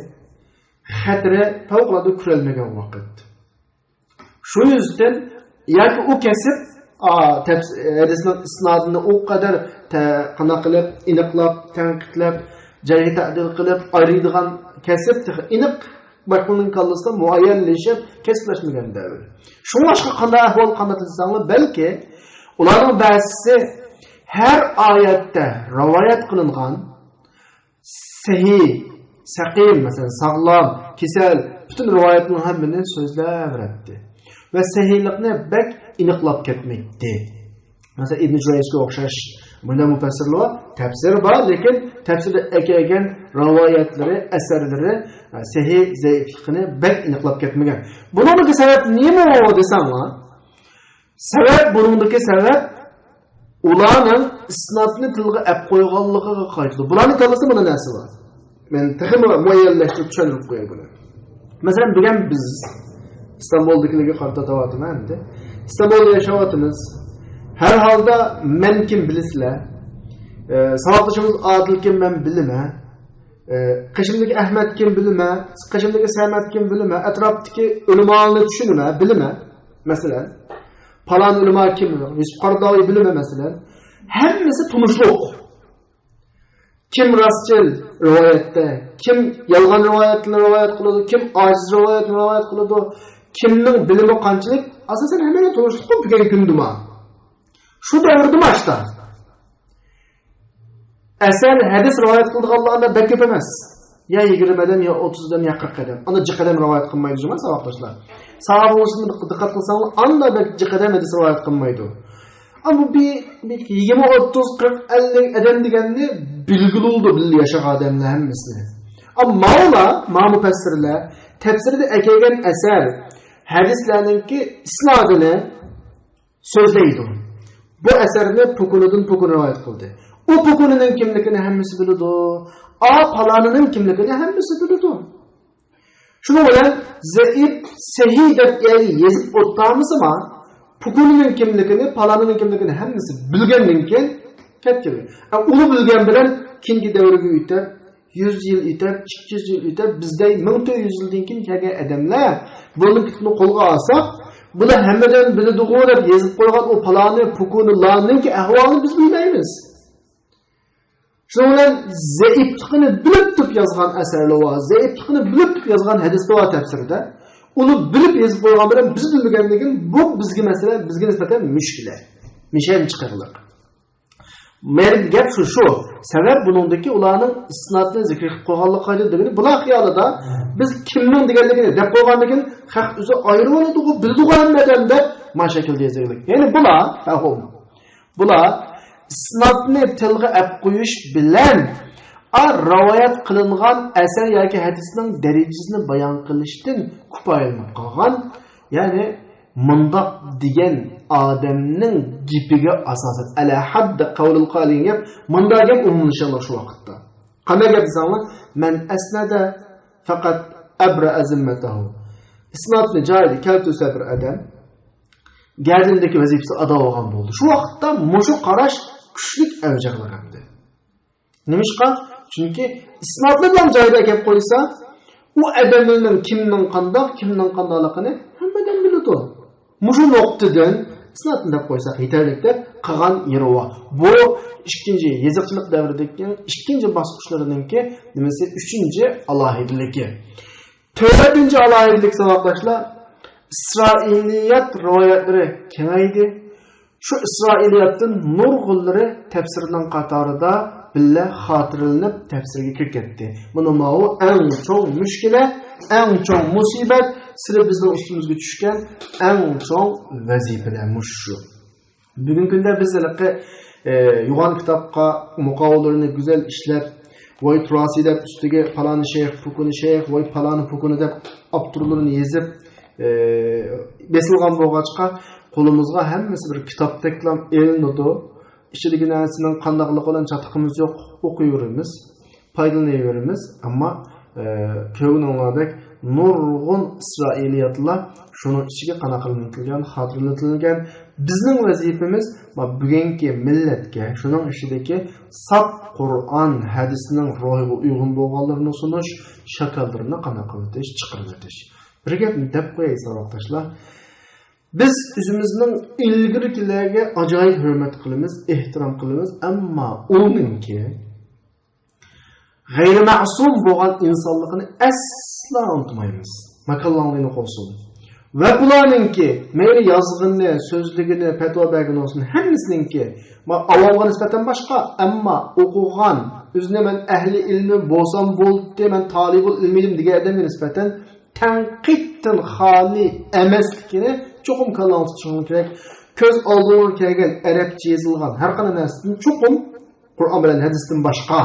[SPEAKER 1] xatri favqulodda ko'rilmagan vaqt. Shu yüzden yoki u kasb hadisning isnodini u qadar qana qilib, aniqlab, tanqidlab, jarh ta'dil qilib ayriydigan kasb aniq bakının kallasida muayyanlashib, kesplashmagan davr. Shunga boshqa qanday ahvol qanday desanglar, balki ularning ba'zisi her oyatda rivoyat qilingan sahih, saqim, masalan, sog'lom, kasal bütün rivoyatning hammasini so'zlab beradi. Ve sahihlikni bek aniqlab ketmaydi. Mesela İbn Jurayjga o'xshash bunday mufassirlar tafsir bor, lekin tafsirda kelgan rivoyatlari, asarlari sahih, zaiflikni bek aniqlab ketmagan. Buningdagi sabab nima desanglar? Buningdagi sabab ularning isnodni tilga olib qo'yganligiga qaytdi. Bularning kallasi bunda narsa bor. Men texmi muayyanlashtirib tushuntirib qo'yay buni. Masalan, bugun biz İstanbul'dakilerge qarta tavatıma endi. İstanbul'da yaşavatımız. Her halda men kim bilisle. Savaşçımız Adil kim men bilime. Qışımdaki Ahmet kim bilime. Qışımdaki Samet kim bilime. Etraftaki ulemanı düşünme bilime. Mesela. Palan ulema kim bilime. Yusuf Qaradawi bilime mesela. Hemmesi tunuşluq. Kim rastçıl rivayette. Kim yalgan rivayetini rivayet kılıdı. Kim aciz rivayetini rivayet kılıdı. Kimning bilimi qanchalik asosan hamma to'g'ri bo'lgan kundima. Shu davrda mashta. Asal hadis rivoyat qilganlarga bakib emas. Ya 20dan ya 30dan ya 40dan. Ana jiqadam rivoyat qilmaydi emas savoqdoshlar. Sahobalarni diqqat qilsangiz, anda jiqadam hadis rivoyat qilmaydi. Ammo bir 20, 30, 40, 50 adam deganni bilgili bo'ldi billi yashagan odamlar hammasini. Ammo mufassirlar tafsirda kelgan asar hadislarninki isnodini so'zlaydi. Bu asarni Pukunidan rivoyat qildi. U Pukunining kimligini hammasi biladi. Palonining kimligini hammasi biladi. Shuning bilan zaif, sahih deb yozib o'ttamizmi? Pukunining kimligini, palonining kimligini hammasi bilgandan keyin ketdi. Uni bilgan bilan keyingi davrga o'tib 100 yıl ötep, 200 yıl ötep, bizde 1400 yıldan keyin kelgan adamlar bunu kitni qo'lga olsak, bular hammadan biladigan deb yozib qo'ygan o paloni, pukunilarninki ahvolini biz bilmaymiz. Shuning bilan zaiflikni bilib turib yozgan asarlar bor, zaiflikni bilib turib yozgan hadislar bor tafsirda. Uni bilib yozib qo'ygan bilan biz bilmaganligin bu bizga masalan, bizga nisbatan mushkila. Mishan chiqarilik. Men gap shu. Sabab buningdagi ularning isnodni zikr qilib qo'yganligi degani bular xiyolida biz kimning deganligini deb qo'yganligin haq o'zi ayrı bo'ladi, bildigan deb mashakil deyiladi. Ya'ni bular isnodni tilga olib qo'yish bilan rivoyat qilingan asar yoki hadisning darajasini bayon qilishdan kifoyalanib qolgan. Ya'ni mundaq degan odamning gipiga asosan ala hadd qawlul qalin gap munda gap umumlashadi shu vaqtda. Qanday gap desanglar, man asnada faqat abra azmatahu. Isnodni joyida keltirsa bir odam gardindagi vazifasi ado bo'lgan bo'ldi. Shu vaqtda mushu qarash kuchli avjag'lagandi. Nimishqa? Chunki isnodni bilan joyida kelib qo'ysa, u odamning kimning qandoqligini hammadan biladi. Mushu nuqtadan isnodni deb qo'ysak yetarli deb qilgan yeri bor. Bu ikkinchi yeziqchilik davridagi ikkinchi bosqichlariningki nimasi 3-chi alohidaligi. 4-chi alohidalik savoqlashlar İsrailiyat rivoyatlari kengaydi. Şu İsrailiyatın nurg'unlari tafsirning qatorida billa xotirlanib tafsirga kirib ketdi. Buni ma'u eng cho'ng mushkila, eng cho'ng musibat, sizlar bizning ustimizga tushgan eng cho'ng vazifalar mushu. Bugungi kunda bizlarga yo'g'on kitobga muqovalarini go'zal ishlab, voy turasi deb ustiga faloni shayx, pukuni shayx, voy faloni pukuni deb abturlarini yezib besilgan bo'lg'achqa qo'limizga hammasi bir kitobdeklam elinadi. İçideki narsinin qandaqligi bilan chatiqimiz yo'q, o'qiyveramiz, foydalanaveramiz, ammo ko'ngillardek nurg'un İsrailiyatlar şunun ichiga qanaqalantirilgan, xotirlatilgan. Bizning vazifamiz bugungi millatga shuning ichidagi saf Qur'on hadisining ro'yiga uyg'un bo'lganlarini sunish, shakallarni qanaqalatish, chiqarib bir gapni deb qo'yay savoqdoshlar. Biz o'zimizning ilgirikilarga ajoyib hurmat qilamiz, ehtirom qilamiz, ammo uninki g'ayri ma'sum bo'lgan insonligini asla unutmaymiz. Makallanligini qo'ysin. Va bularninki mayli yozg'ini, so'zligini, fatvo bergani olsin, hammasininki avvalga nisbatan boshqa, ammo o'qigan, o'zini men ahli ilmi bo'lsam bo'ldi, men talibul ilmidim degan odamga nisbatan tanqiddan xoli emasligini cho'qim kallangiz tushunib kerak. Ko'z oldingizga kelgan arabcha yozilgan har qanday narsadan cho'qim Qur'on bilan hadisdan boshqa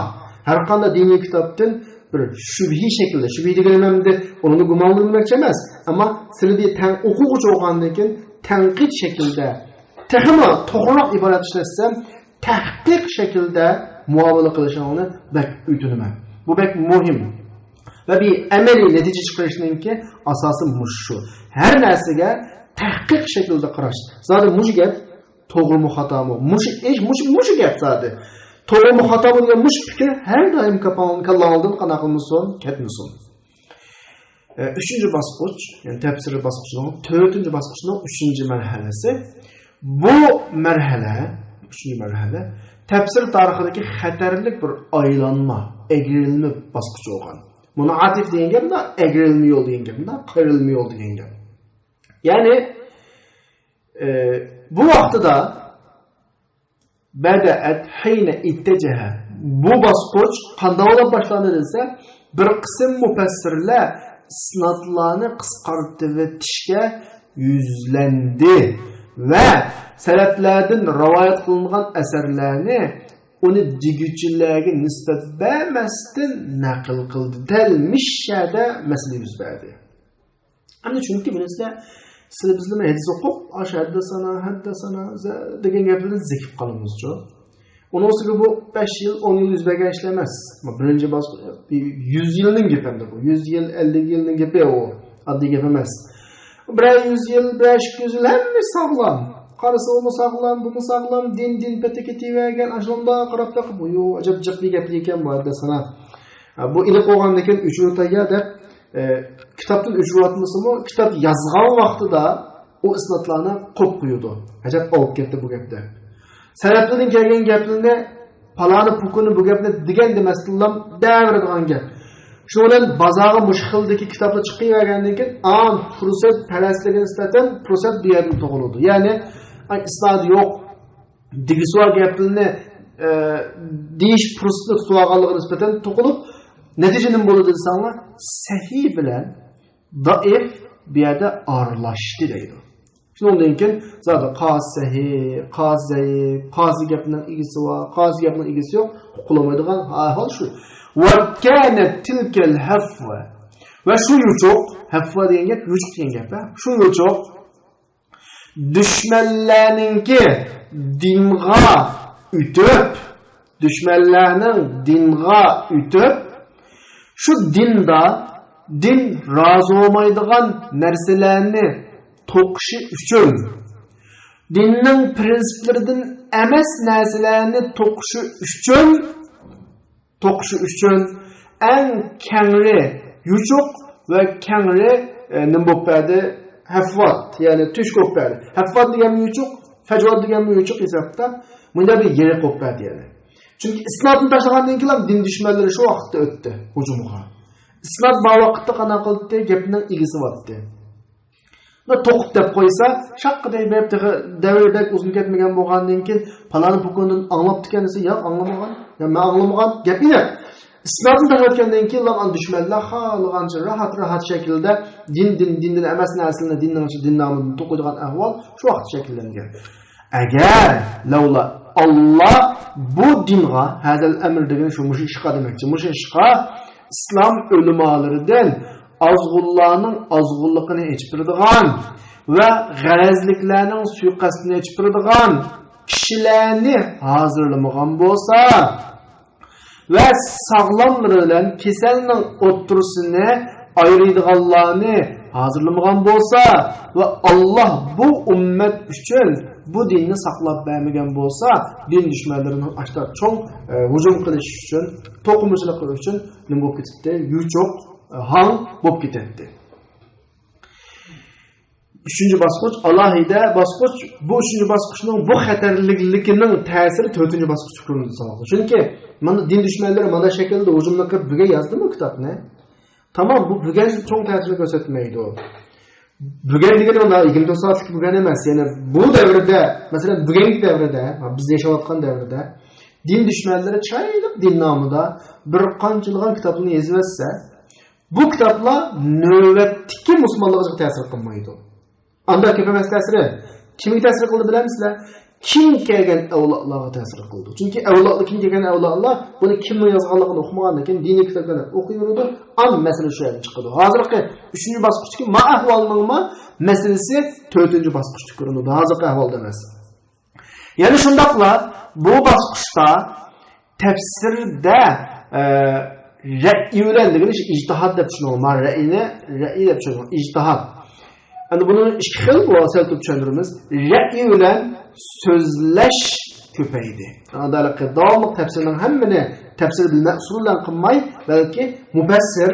[SPEAKER 1] har qanday diniy kitobdan bir shubhi shaklda, shubhi deganimda uni gumonlanmoqchi emas, ammo sizlarga o'quvchi bo'lgandan keyin tanqid shaklda, texmo to'g'riroq iborat ishlatsam, tahqiq shaklda muomala qilishingni bak o'tinaman. Bu bak muhim. Ve bir ameliy natija chiqarishninki asosi shu. Har narsaga tahqiq shaklida qarash. Zaten mush gap to'g'rimi xatomi? Mush gap zaten. To'g'rimi xatomi degan mush fikr har doim kallandan qanaqilmasin, ketmasin. 3-chi bosqich, ya'ni tafsir bosqichining 4-chi bosqichining 3-chi marhalasi. Bu marhala, 3-chi marhala tafsir tarixidagi xatarli bir aylanma, egrilma bosqichi bo'lgan. Buni atif degan gap, bunda egrilma yo'l degan gap, bunda qayrilma yo'l degan gap. Ya'ni bu vaqtida bada'at hayna ittajaha, bu bosqich qanday bo'lib boshlandi desa, bir qism mufassirlar isnodlarni qisqartirib o'tishga yuzlandi va salaflardan rivoyat qilingan asarlarni uni digüçilerge nisbet vermezden nakil kıldı. Delmişşede mesele yüz verdi. Ama çünkü birinizde size bizleme hadis okup aşağıda sana, hadda sana degen gaplardan zekip kalımızca. Onun sonra bu 5 yıl, 10 yıl yüz vergen işlemez. Ama birinci bazı 100 yılının gepemde bu. 100 yıl, 50 yılının gepe o. Adlı gepemez. Bir 100 yıl, bir 200 yıl hem mi sağlam? Karısı onu sağlam, bunu sağlam, din peteketi vergen, aşılımda qarab taqib, bu acab bir gapli ekan bu adda sana. Bu ilip olgandan keyin uchrataga deb kitobdan uchratmasimi, kitob yozgan vaqtida o isnodlarni qo'yib qo'ydi. Ajab olib ketdi bu gapda. Salaflardan kelgan gaplarni palani pukuni bu gapni degan demasdan davradigan gap. Shu bilan bozorga mushxildagi kitoblar chiqavergandan keyin fursat parastligiga nisbatan fursat bu yerda tug'iladi. Ya'ni isnod yo'q, digisuar gaplarni deyish fursatni tutganligiga nisbatan to'qilib, natija nima bo'ladi desanglar, sahih bilan doif bu yerda aralashdi deydi. Shundan keyin zodi qozi gapning egisi bor, qozi gapning egisi yo'q, qulamaydigan ahvol shu. Va kanat tilkal hafwa. Va shu yuchoq, hafwa degan gap, yuchoq degan gap, shu yuchoq düşmanlarninki dinga ütüp, düşmanlarning dinga ütüp, şu dinda din razı olmaydigan narsalarni to'qishi uchun dinning prinsiplaridan emas narsalarni to'qishi uchun eng kengri yuchuq va kengri nima bo'lib berdi? Hafvat, ya'ni tush bo'lib berdi. Hafvat deganmi yuchuq, fajvat deganmi yuchuq hisobda bunda bir yeri bo'lib berdi yani. Chunki islomni tashlagandan keyin din dushmanlari shu vaqtda o'tdi hujumga. Islom bu vaqtda qana qildi, gapning igisi bo'ldi. Va to'qib deb qo'ysa, shaqqaday berib davrdek uzun ketmagan bo'lgandan keyin palani bukundan anglab desa, yo'q, anglamagan. Ya men anglamagan gapini. İslam'ın tarafından ki lan düşmanlar halıganca rahat şekilde dindan emas narsalarni din namini to'qiydigan ahvol shu vaqt shakllangan. Agar lavla Allah bu dinga hadal amr degan shu mush ishqa demakchi. Mush ishqa islom ulamolaridan azg'ullarning azg'ulligini echpiradigan va g'arazliklarning suiqasdini echpiradigan kishilarni hozirlamagan bo'lsa ve sağlamları bilen keselinin oturusunu ayrıydıganlarını hazırlamagan bolsa ve Allah bu ümmet üçün bu dinini saklap vermegen bolsa din düşmanlarının açta çok hücum kılış üçün, tokumuşluk kılış üçün ne bop gitti? Yüçok han bop gitti. Üçüncü basqıç Allah'ida basqıç bu üçüncü basqıçның bu xatarliliginin təsiri dördüncü basqıç kuruldu sağladı. Çünkü mana din düşmanları mana şekilde hücumla kırıp büge yazdı mı kitapni? Tamam bu büge çok təsir göstermeydi o. Büge degan ona 24 saatlik büge emas. Yani bu devrede mesela bügelik devrede biz yaşayotgan devrede din düşmanları çaylık din namida bir qançılığan kitapını yazıverse bu kitaplar növbetdeki musulmonlarga ta'sir qilmaydi. Anda kepemes ta'siri kimga ta'sir qildi bilamizlar? Kim kelgan avlodlarga ta'sir qildi. Chunki avlodlar kim kelgan avlodlar buni kim yozganligini o'qimagandan keyin diniy kitoblarni o'qiyveradi, am masala shu yerdan chiqadi. Hozirgi 3-bosqichdagi ma ahvolning masalasi 4-bosqichda ko'rinadi. Hozirgi ahvolda emas. Ya'ni shundaqla bu bosqichda tafsirda ra'ylar degan ijtihod deb tushunamiz. Ra'y deb tushunamiz. Ijtihod. Yani bunun iki xil bu asal tushundirimiz. Ra'y bilan so'zlash ko'paydi. Adalaqi davomli tafsirning hammani tafsir bilma usulidan qilmay, balki mufassir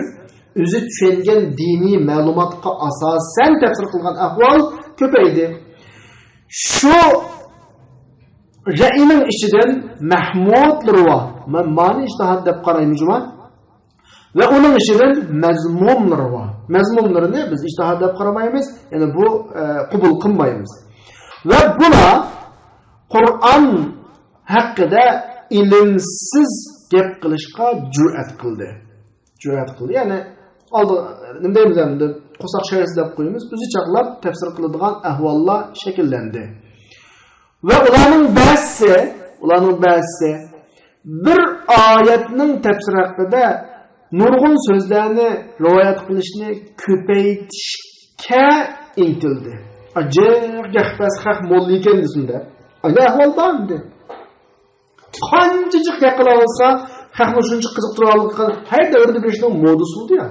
[SPEAKER 1] o'zi tushungan diniy ma'lumotga asosan tafsir qilgan ahvol ko'paydi. Shu ra'yning ichidan Mahmud Ravo, men ma'ni ijtihod deb qaraymiz juma. Ve onun içinden mezmumları var. Mezmumlarını biz ijtihad deb qaramaymiz. Yani bu qabul qilmaymiz. Ve buna Kur'an hakkında ilimsiz gap qilishga jur'at qildi. Yani oldi nima deymiz endi qo'saq sharasi deb qo'yamiz. O'zi chaqlab tafsir qiladigan ahvollar shakllandi. Ve ularning ba'zisi bir oyatning tafsiri haqida nurg'un so'zlarni rivoyat qilishni ko'paytirishga intildi. Ajib gappas haq mo'l ekan desunda. Ana ahvol bordi. Qanchacha qila olsa, haqni shuncha qiziqtirib olgan har davrda berishning modasi bo'ldi ya.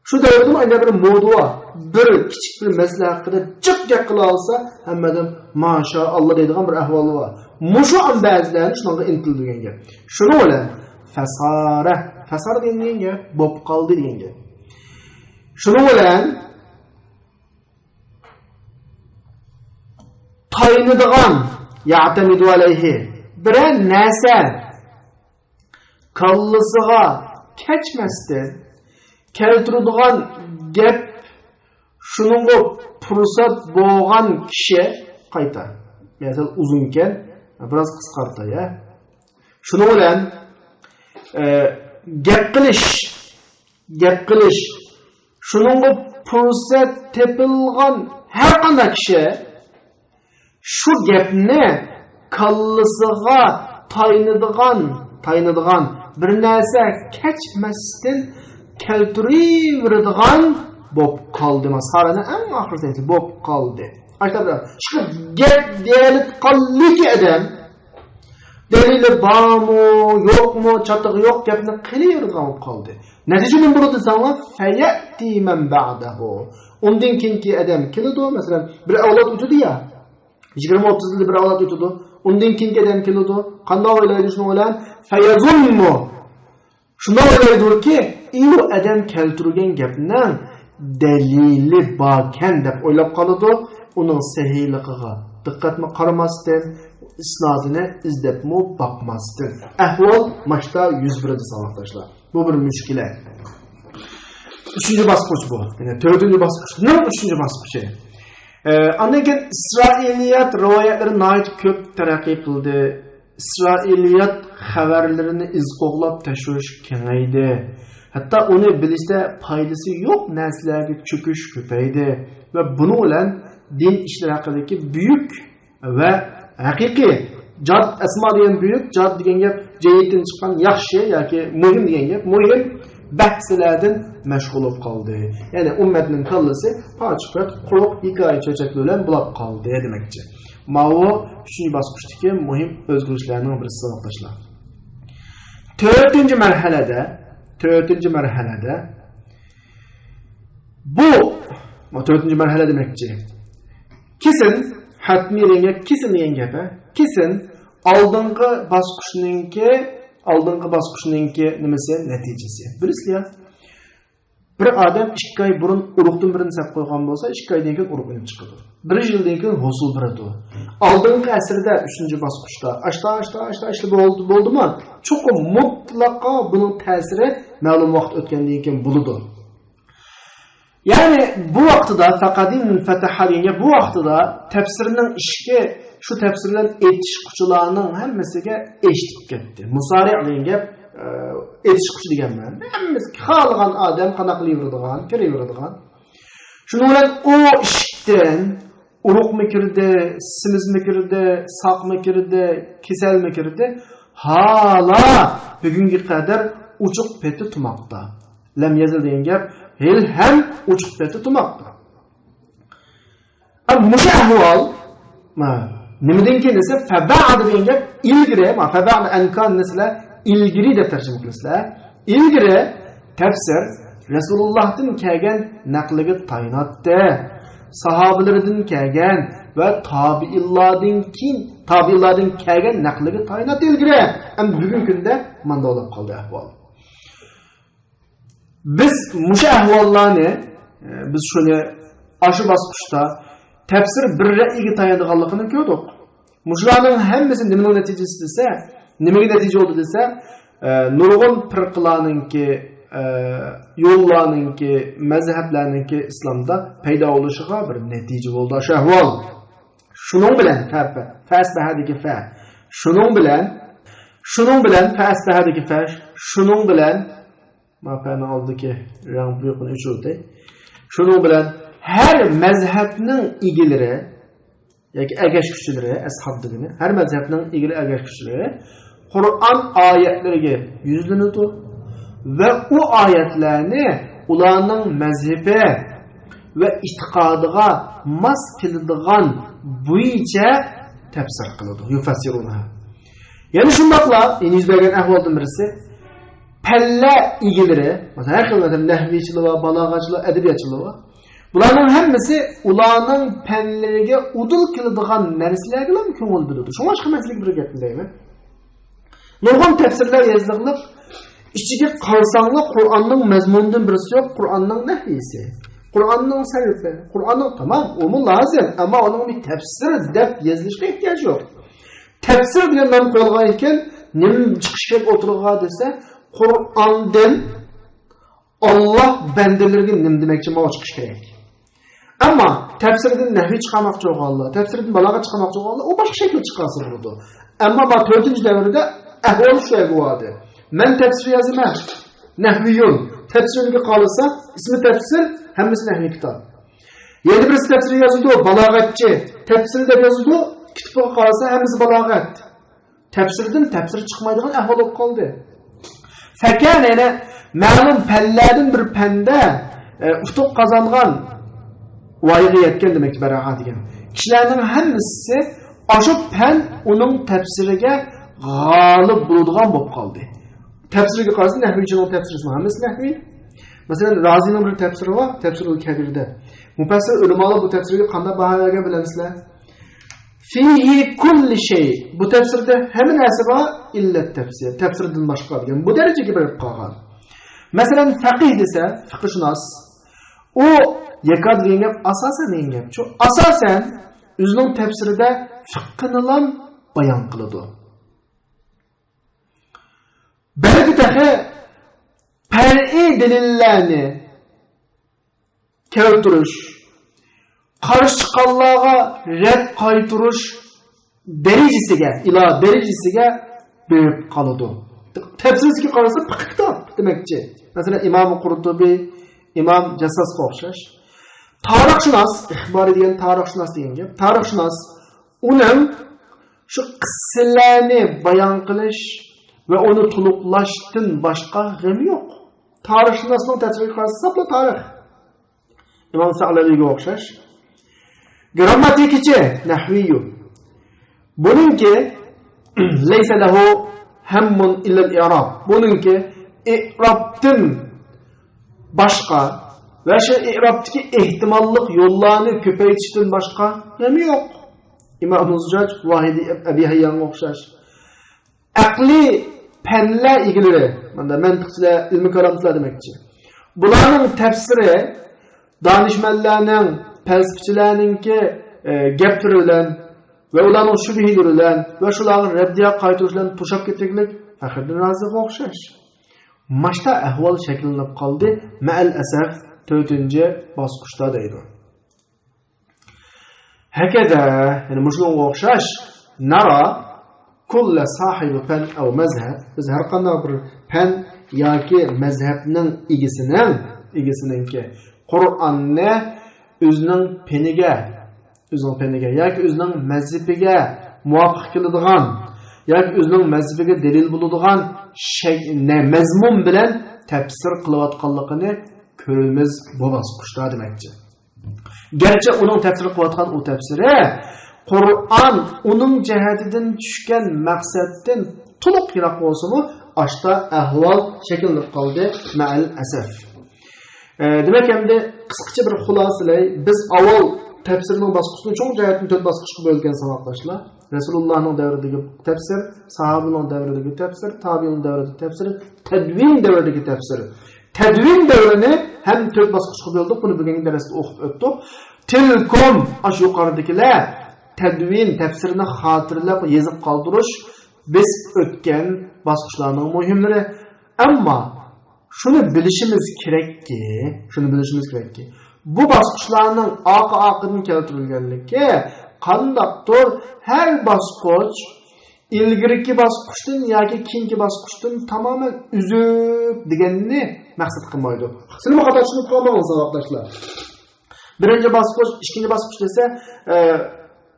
[SPEAKER 1] Shu davrda ana bir moda bor. Bir kichik bir masala haqida jiq gap qila olsa, hammadan maşallah deydigan bir ahvoli bor. Mushu ba'zilarni shunga intildigan gap. Shuni bilan fasar degan gap bo'lib qoldi degan gap. Shuning bilan taynadigan ya'tamidu alayhi bir narsa kallasiga kechmasdi. Keltiradigan gap shuningga fursat bo'lgan kishi qayta. Mesela uzunken biraz qisqarta ya. Shuning bilan gap qilish shuningga fursat tepilgan har qanday kishi shu gapni kallasiga taynadigan bir narsa kechmasdan keltiraveradigan bo'lib qoldi. Masalani eng oxirida bo'lib qoldi. Aytadilar, shu gap deyilib qollik adam delili bormi, yo'qmi, chatig'i yo'q gapni qilavergan bo'lib qoldi. Natijadan bo'ladi sanlar fayati man ba'dahu. Undan keyingi adam keladi, masalan, bir avlod o'tdi ya. 20-30 yilda bir avlod o'tadi. Undan keyingi adam keladi. Qanday o'ylaydi shuni bilan? Fayazunnu. Shunda o'ylaydi-ki, u adam keltirgan gapning dalili borkan deb o'ylab qoladi. Uning sahihligiga diqqatni qaramasdan, isnodini izlabmi boqmasdan. Ahvol mashta 101 savoqdoshlar. Bu bir mushkila. 3-bosqich bu. Ya'ni 4-bosqichning 3-bosqichi. Ondan keyin İsrailiyat rivoyatlari nihoyat ko'p taraqqiy qildi. İsrailiyat xabarlarini izqo'g'lab tashvish kengaydi. Hatto uni bilishda foydasi yo'q narsalarga cho'kish ko'paydi va buni bilan din ishlari haqidagi buyuk va haqiqiy jod asmo degan buyuk, jod degan gap jayitdan chiqqan yaxshi yoki muhim degan gap, muhim bahslardan mashg'ul bo'lib qoldi. Ya'ni ummatning kallasi pochiqat, quruq hikoya cho'chaklar bilan bulab qoldi demakchi. Mavo shunday bosqichdagi muhim o'zgarishlarning birisi hisoblanadi. 4-marhalada bu 4-marhala demakchi. Kesin hatmiy degan kesin degan gap, kesin oldingi bosqichningki nimasi natijasi. Bilasizlar, bir odam 2 oy burun urug'dan birini sap qo'ygan bo'lsa, 2 oydan keyin urug' unib chiqadi. 1 yildan keyin hosil beradi. Oldingi asrda 3-bosqichda ashta bo'ldimi? Cho'qim mutlaqo buning ta'siri ma'lum vaqt o'tgandan keyin bo'ladi. Ya'ni bu vaqtida faqadim munfatahalinga bu vaqtida tafsirning ishki shu tafsirlar etishquchilarning hammasiga eshitib ketdi. Musari degan gap etishquchi deganman. Hammasi xohlagan odam qanaqa yuradigan, kiraveradigan. Shuning bilan u ishdan urug'mi kirdi, simizmi kirdi, saqmi kirdi, kasalmi kirdi, hala bugunga qadar uchuq peti tumoqda. Lam yazil degan gap hel ham uchuq peti tumoqda. Mush ahvol nimadan keyin esa faba'd degan gap ilgari, faba'd ankan nasla ilgari deb tarjima qilasizlar. Ilgari tafsir Rasulullohdan kelgan naqliga tayinotdi. Sahobalardan kelgan va tabi'illardan kelgan naqliga tayinotdi ilgari. Endi bugungi kunda manda bo'lib qoldi ahvol. Biz mush ahvollarni biz shuni aşı bosqichda tafsir bir ra'yiga tayanadiganligini ko'rdik. Mushlarning hammasi nimaning natijasi desa, nimaga natija oldu desa, nurg'un firqalarningki, yo'llarningki, mazhablarningki islomda paydo bo'lishiga bir natija bo'ldi. Shu ahvol. Shuning bilan fasbahadagi fa. Shuning bilan fasbahadagi fa. Shuning bilan maqani oldiki rang buyuqni o'chirdi. Shuning bilan her mazhabning egilari yoki agashkuchilari, ashab degani, her mazhabning egili agashkuchilari Qur'on oyatlariga yuzlanadi va u oyatlarni ularning mazhabi va e'tiqodiga mos keladigan bo'yicha tafsir qiladi. Yufassiruna. Ya'ni shundaqla, yuz bergan ahvoldan birisi palla egilari, masalan, har xil nahviychilar, balog'achilar, adabiyotchilar bor. Bularning hammasi ularning fanlariga udul keladigan narsalarga ham ko'ngil beradi. Shunga boshqa masalaga bir gap deyman. Nurg'un tafsirlar yozilib, ichiga qarasanglar Qur'onning mazmunidan birisi yo'q, Qur'onning nahvisi, Qur'onning sarfi, Qur'onning tamam, umi lozim, ammo uning bir tafsir deb yozilishga ehtiyoj yo'q. Tafsir degan nom qo'yilgan ekan, nim chiqishga o'tirgan desa, Qur'ondan Allah bandalarga nim demoqchi ma'no chiqish kerak. Ammo tafsirdan nahviy chiqarmoqchi bo'lganlar, tafsirdan balog'at chiqarmoqchi bo'lganlar, u boshqa shakl chiqarsa bo'ladi. Ammo bu 4-davrda ahvol shu bo'ladi. Men tafsir yozaman, nahviyun. Tafsirga qolsa, ismi tafsir, hammasi nahviy kitob. Yana birisi tafsir yozadi, balog'atchi. Tafsir deb yozadi, kitobga qolsa hammasi balog'at. Tafsirdan tafsir chiqmaydigan ahvol bo'lib qoldi. Fakan yana ma'lum fanlardan bir fanda utuq qozongan voyaga yetgan demakki barag'a degan. Kishilarning hammasi o'sha fan uning tafsiriga g'olib bo'ladigan bo'lib qoldi. Tafsirga qarasa nahviychining tafsiri hammasi nahviy. Masalan, Razining bir tafsiri bor, Tafsirul Kabirda. Mufassir ulamolar bu tafsirga qanday baho bergan bilamsizlar? fihi kulli şey. Bu tefsirde hemen narsa var illet tefsir. Tefsirden başqa degan. Bu darajaga berib qolgan. Masalan, faqih desa, fiqhshunos. O yakad degan gap asosan degan gap. Shu asosan o'zining tefsirida fiqhni bayon qiladi. Belki dahi far'i delillarni keltirish, qarshi chiqqanlarga rad qaytirish darajasiga berib qoladi. Tafsirga qarasa fiqh kitob demakchi. Masalan, Imom Qurtubiy, Imom Jassasga o'xshash. Tarixshunos, ixbori degan tarixshunos degan gap. Tarixshunos uning shu qissalarni bayon qilish ve onu tuluqlashdan başqa g'ami yo'q. Tarixshunosning tafsiriga qarasa tarix. İmam Sa'laviga o'xshash. Grammatikichi, nahviyu. Buningki laysa lahu hammun illa al-i'rab. Buningki i'rabdan başqa ve shu i'rabdagi ehtimollik yo'llarni ko'paytirishdan başqa g'ami yo'q. İmam Zujaj Vahidi Abi Hayyanga o'xshash. Aqli penler ilgili, mantıqçılar, ilmi karamcılar demekçi. Bunların tefsiri, danışmanlarının, felsefecilerninki gap türülen ve ulanın şübihileriyle ve şuların reddiye qaytırışlarını tuşap getirgilik Fahriddin Razi'ye o'xshash. Maçta ahval şekillenip kaldı, ma'al asaf 4-nji bosqichda deydi. Hakada, yani mushunga o'xshash, nara kulla sahibi fen ev mezheb, biz her qanday bir fen yoki mezhebning egisininki Qur'onni o'zining peniga yoki o'zining mazhabiga muvofiq keladigan yoki o'zining mazhabiga dalil bo'ladigan mazmun bilan tafsir qilayotganligini ko'ramiz bu bosqichda demakchi. Gerçi uning tafsir qilayotgan u tafsiri Qur'on uning jihatidan tushgan maqsaddan to'liq yiroq bo'lsa-mu, ashta ahvol shakllanib qoldi ma'al asaf. Demak, endi qisqacha bir xulosalay, biz avval tafsirning bosqichini cho'ng jihatdan 4 bosqichga bo'lgan savoqlashlar. Rasulullohning davridagi tafsir, sahobaning davridagi tafsir, tabi'in davridagi tafsir, tadvin davridagi tafsir. Tadvin davrini ham 4 bosqichga bo'ldik. Buni bugungi darsda o'qib o'tdik. Tilkom ash yuqoridagilar tadvin tafsirini xotirlab yozib qoldirish biz o'tgan bosqichlarning muhimlari. Ammo shuni bilishimiz kerakki, bu bosqichlarning oqibini keltirilganligi qandaqdir har bosqich ilgirki bosqichdan yoki keyingi bosqichdan tamoman uzib deganni maqsad qilmaydi. Sizlar xato tushunib qolmanglar savoqdoshlar. Birinchi bosqich, ikkinchi bosqich desa,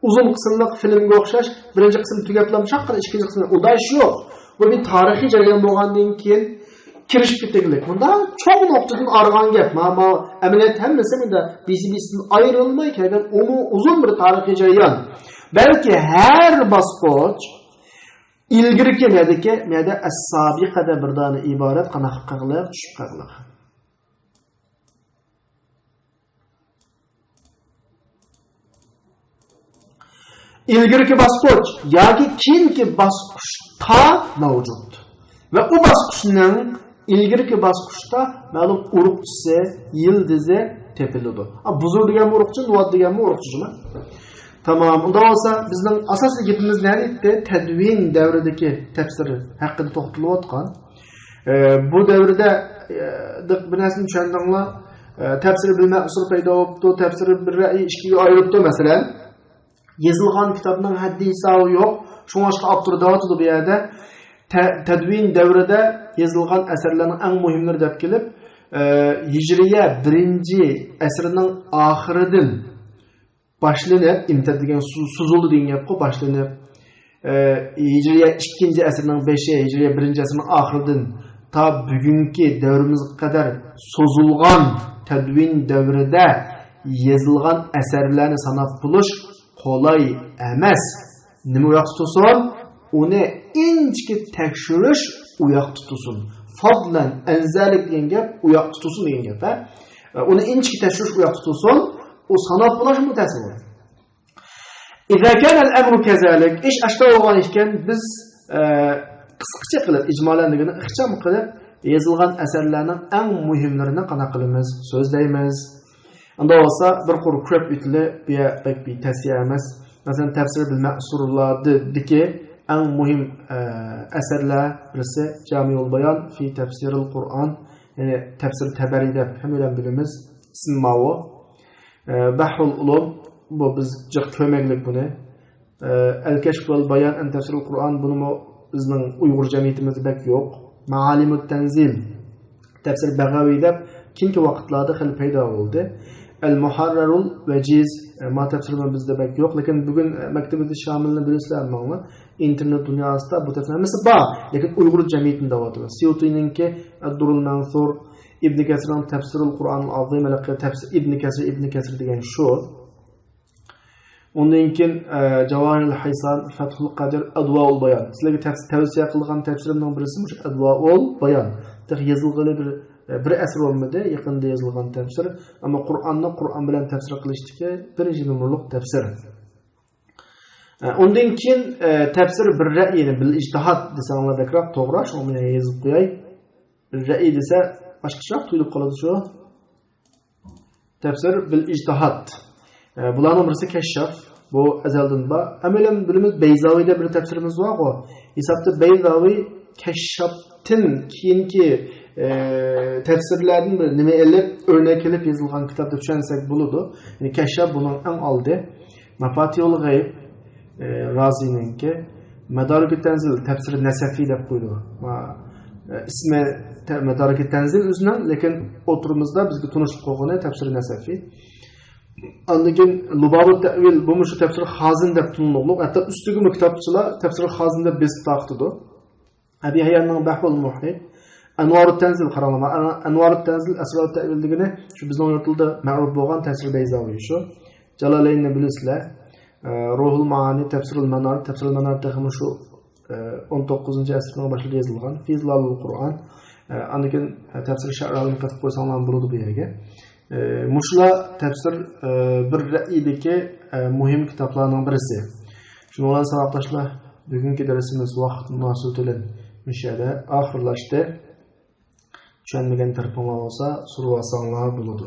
[SPEAKER 1] uzun qismliq filmga o'xshash, birinchi qism tugatlam shaqqir, ikkinchi qism udash yo'q. Bu bir tarixiy jarayon bo'lgandan keyin kirishib ketganlik. Bunda cho'ng nuqtadan argan gap. Mana amaliyat hammasi bunda BCB'dan ayrilmay kelgan uzun bir tarixiy jarayon. Balki har bosqich ilgirki meda as-sabiqada birdan iborat qanaqa qilib tushib qolgan. İlgirki bosqich yoki keyingi bosqichda mavjud. Ve o bosqichning ilgirki bosqichda ma'lum urug'chisi, yildizi tepiladi. Buzur degan urug'chi, nuvat degan urug'chimi? Tamam. Unda olsa bizning asosiy gapimiz nima edi? Tadvin davridagi tafsiri haqida to'xtalayotgan. Bu davrda bir narsani tushundinglar. Tafsir bilmay usul paydo bo'ldi, tafsir bir ra'y ikkiga ayrilibdi masalan. Yazılgan kitapның haddi hesabı yo'q. Şuңашqa abturdavatı bu yerda tadvin davrida yazılgan asarlarning eng muhimlari deb kelib, Hijriya 1-asrning oxiridan boshlanib, imtad degan suzuldi degan gapga boshlanib, Hijriya 2-asrning 5-i, Hijriya 1-asrning oxiridan ta bugungi davrimizga qadar sozulgan tadvin davrida yazılgan asarlarni sanab buluş kolay emas. Nima uyoq tutsin? Uni inchki tekshirish uyoq tutsin. Fadlan anzalik degan gap uyoq tutsin degan gap. Uni inchki tekshirish uyoq tutsin. O sanab bo'lish mutasavvir. İza kana al-amru kazalik, ish ashta bo'lgan ekan, biz qisqacha qilib, ijmolan degani ixcham qilib yozilgan asarlarning eng muhimlarini qana qilamiz, so'zlaymiz. Unda bo'lsa bir qur ko'p ütli bir tavsiya emas. Masalan, tafsir bil ma'surlardagi eng muhim asarlar birisi Jamiul Bayon fi tafsiril Qur'on, ya'ni tafsir Tabari deb hammalar bilamiz. Ismavi Bahrul Ulum, bu biz jiq ko'maklik buni. Al-Kashf vel Bayan an tafsiril Qur'on, buni bizning Uyg'ur jamiyatimizda bak yo'q. Ma'alimut Tanzil tafsir Bag'aviy deb keyingi vaqtlarda xil paydo bo'ldi. Al-Muharrarul Vajiz ma tafsirma bizda bak yo'q, lekin bugun maktabida Shamilni bilasizlarmi? Internet dunyosida bu tafsirlarimiz bor, lekin Uyg'ur jamiyatida bo'lyapti. Suyutininki Ad-Durul Mansur, Ibn Kasirning Tafsirul Qur'onul Azim, tafsir Ibn Kasir degan shu. Ondan keyin Javohirul Haysan, Fathul Qadir, Adwaul Bayon. Sizlarga tavsiya qilgan tafsirimning birisi shu Adwaul Bayon. Yozilgan bir asr olmadi, yaqinda yozilgan tafsir, ammo Qur'onni Qur'on bilan tafsir qilishdagi birinchi numurliq tafsir. Ondan keyin tafsir bir ra'yini bil ijtihod desanglar bakroq to'g'ri, shuni yozib qo'yay. Ra'y desa boshqacha tuyulib qoladi shu. Tafsir bil ijtihod. Bularning birisi Kashshaf, bu azaldan bor. Amalan bilimiz Bayzaviyda bir tafsirimiz bor-ku. Hisobda Bayzaviy Kashshafdan keyingi tafsirlardan bir nima elib o'rnak kelib yozilgan kitobda tushunsak bo'ladi. Ya'ni Kashshaf buning eng oldi. Mafatihul G'ayb Razininki, Madarik Tanzil tafsir Nasafiy deb qo'ydi. Ismi Madarik Tanzil o'zining, lekin o'tirimizda bizga tunishib qo'ygani tafsir Nasafiy. Andan Lubabut Ta'wil bu shu tafsir Xazin deb tunuqliq, hatto ustiga kitobchilar tafsir Xazin deb besib taqtidi. Abi Hayyanning Bahbul Muhit, Anvarut Tanzil qaralama, Anvarut Tanzil Asrarut Ta'wil degani shu bizning yurtda ma'ruf bo'lgan tafsir Bayzaviy shu. Jalalaynni bilasizlar. Ruhul Maani, Tafsirul Manar, Tafsirul Manar taxmi shu 19-asrning boshida yozilgan. Fizlalul Qur'on. Andan tafsir Sha'rani qatib qo'ysanglar bo'ladi bu yerga. Mushla tafsir bir ra'yidagi muhim kitoblarning birisi. Shuni bilan saboqlashlar, bugungi darsimiz vaqt munosabati bilan mishada oxirlashdi. Tushunmagan taraflar bo'lsa, so'rasanglar bo'ladi.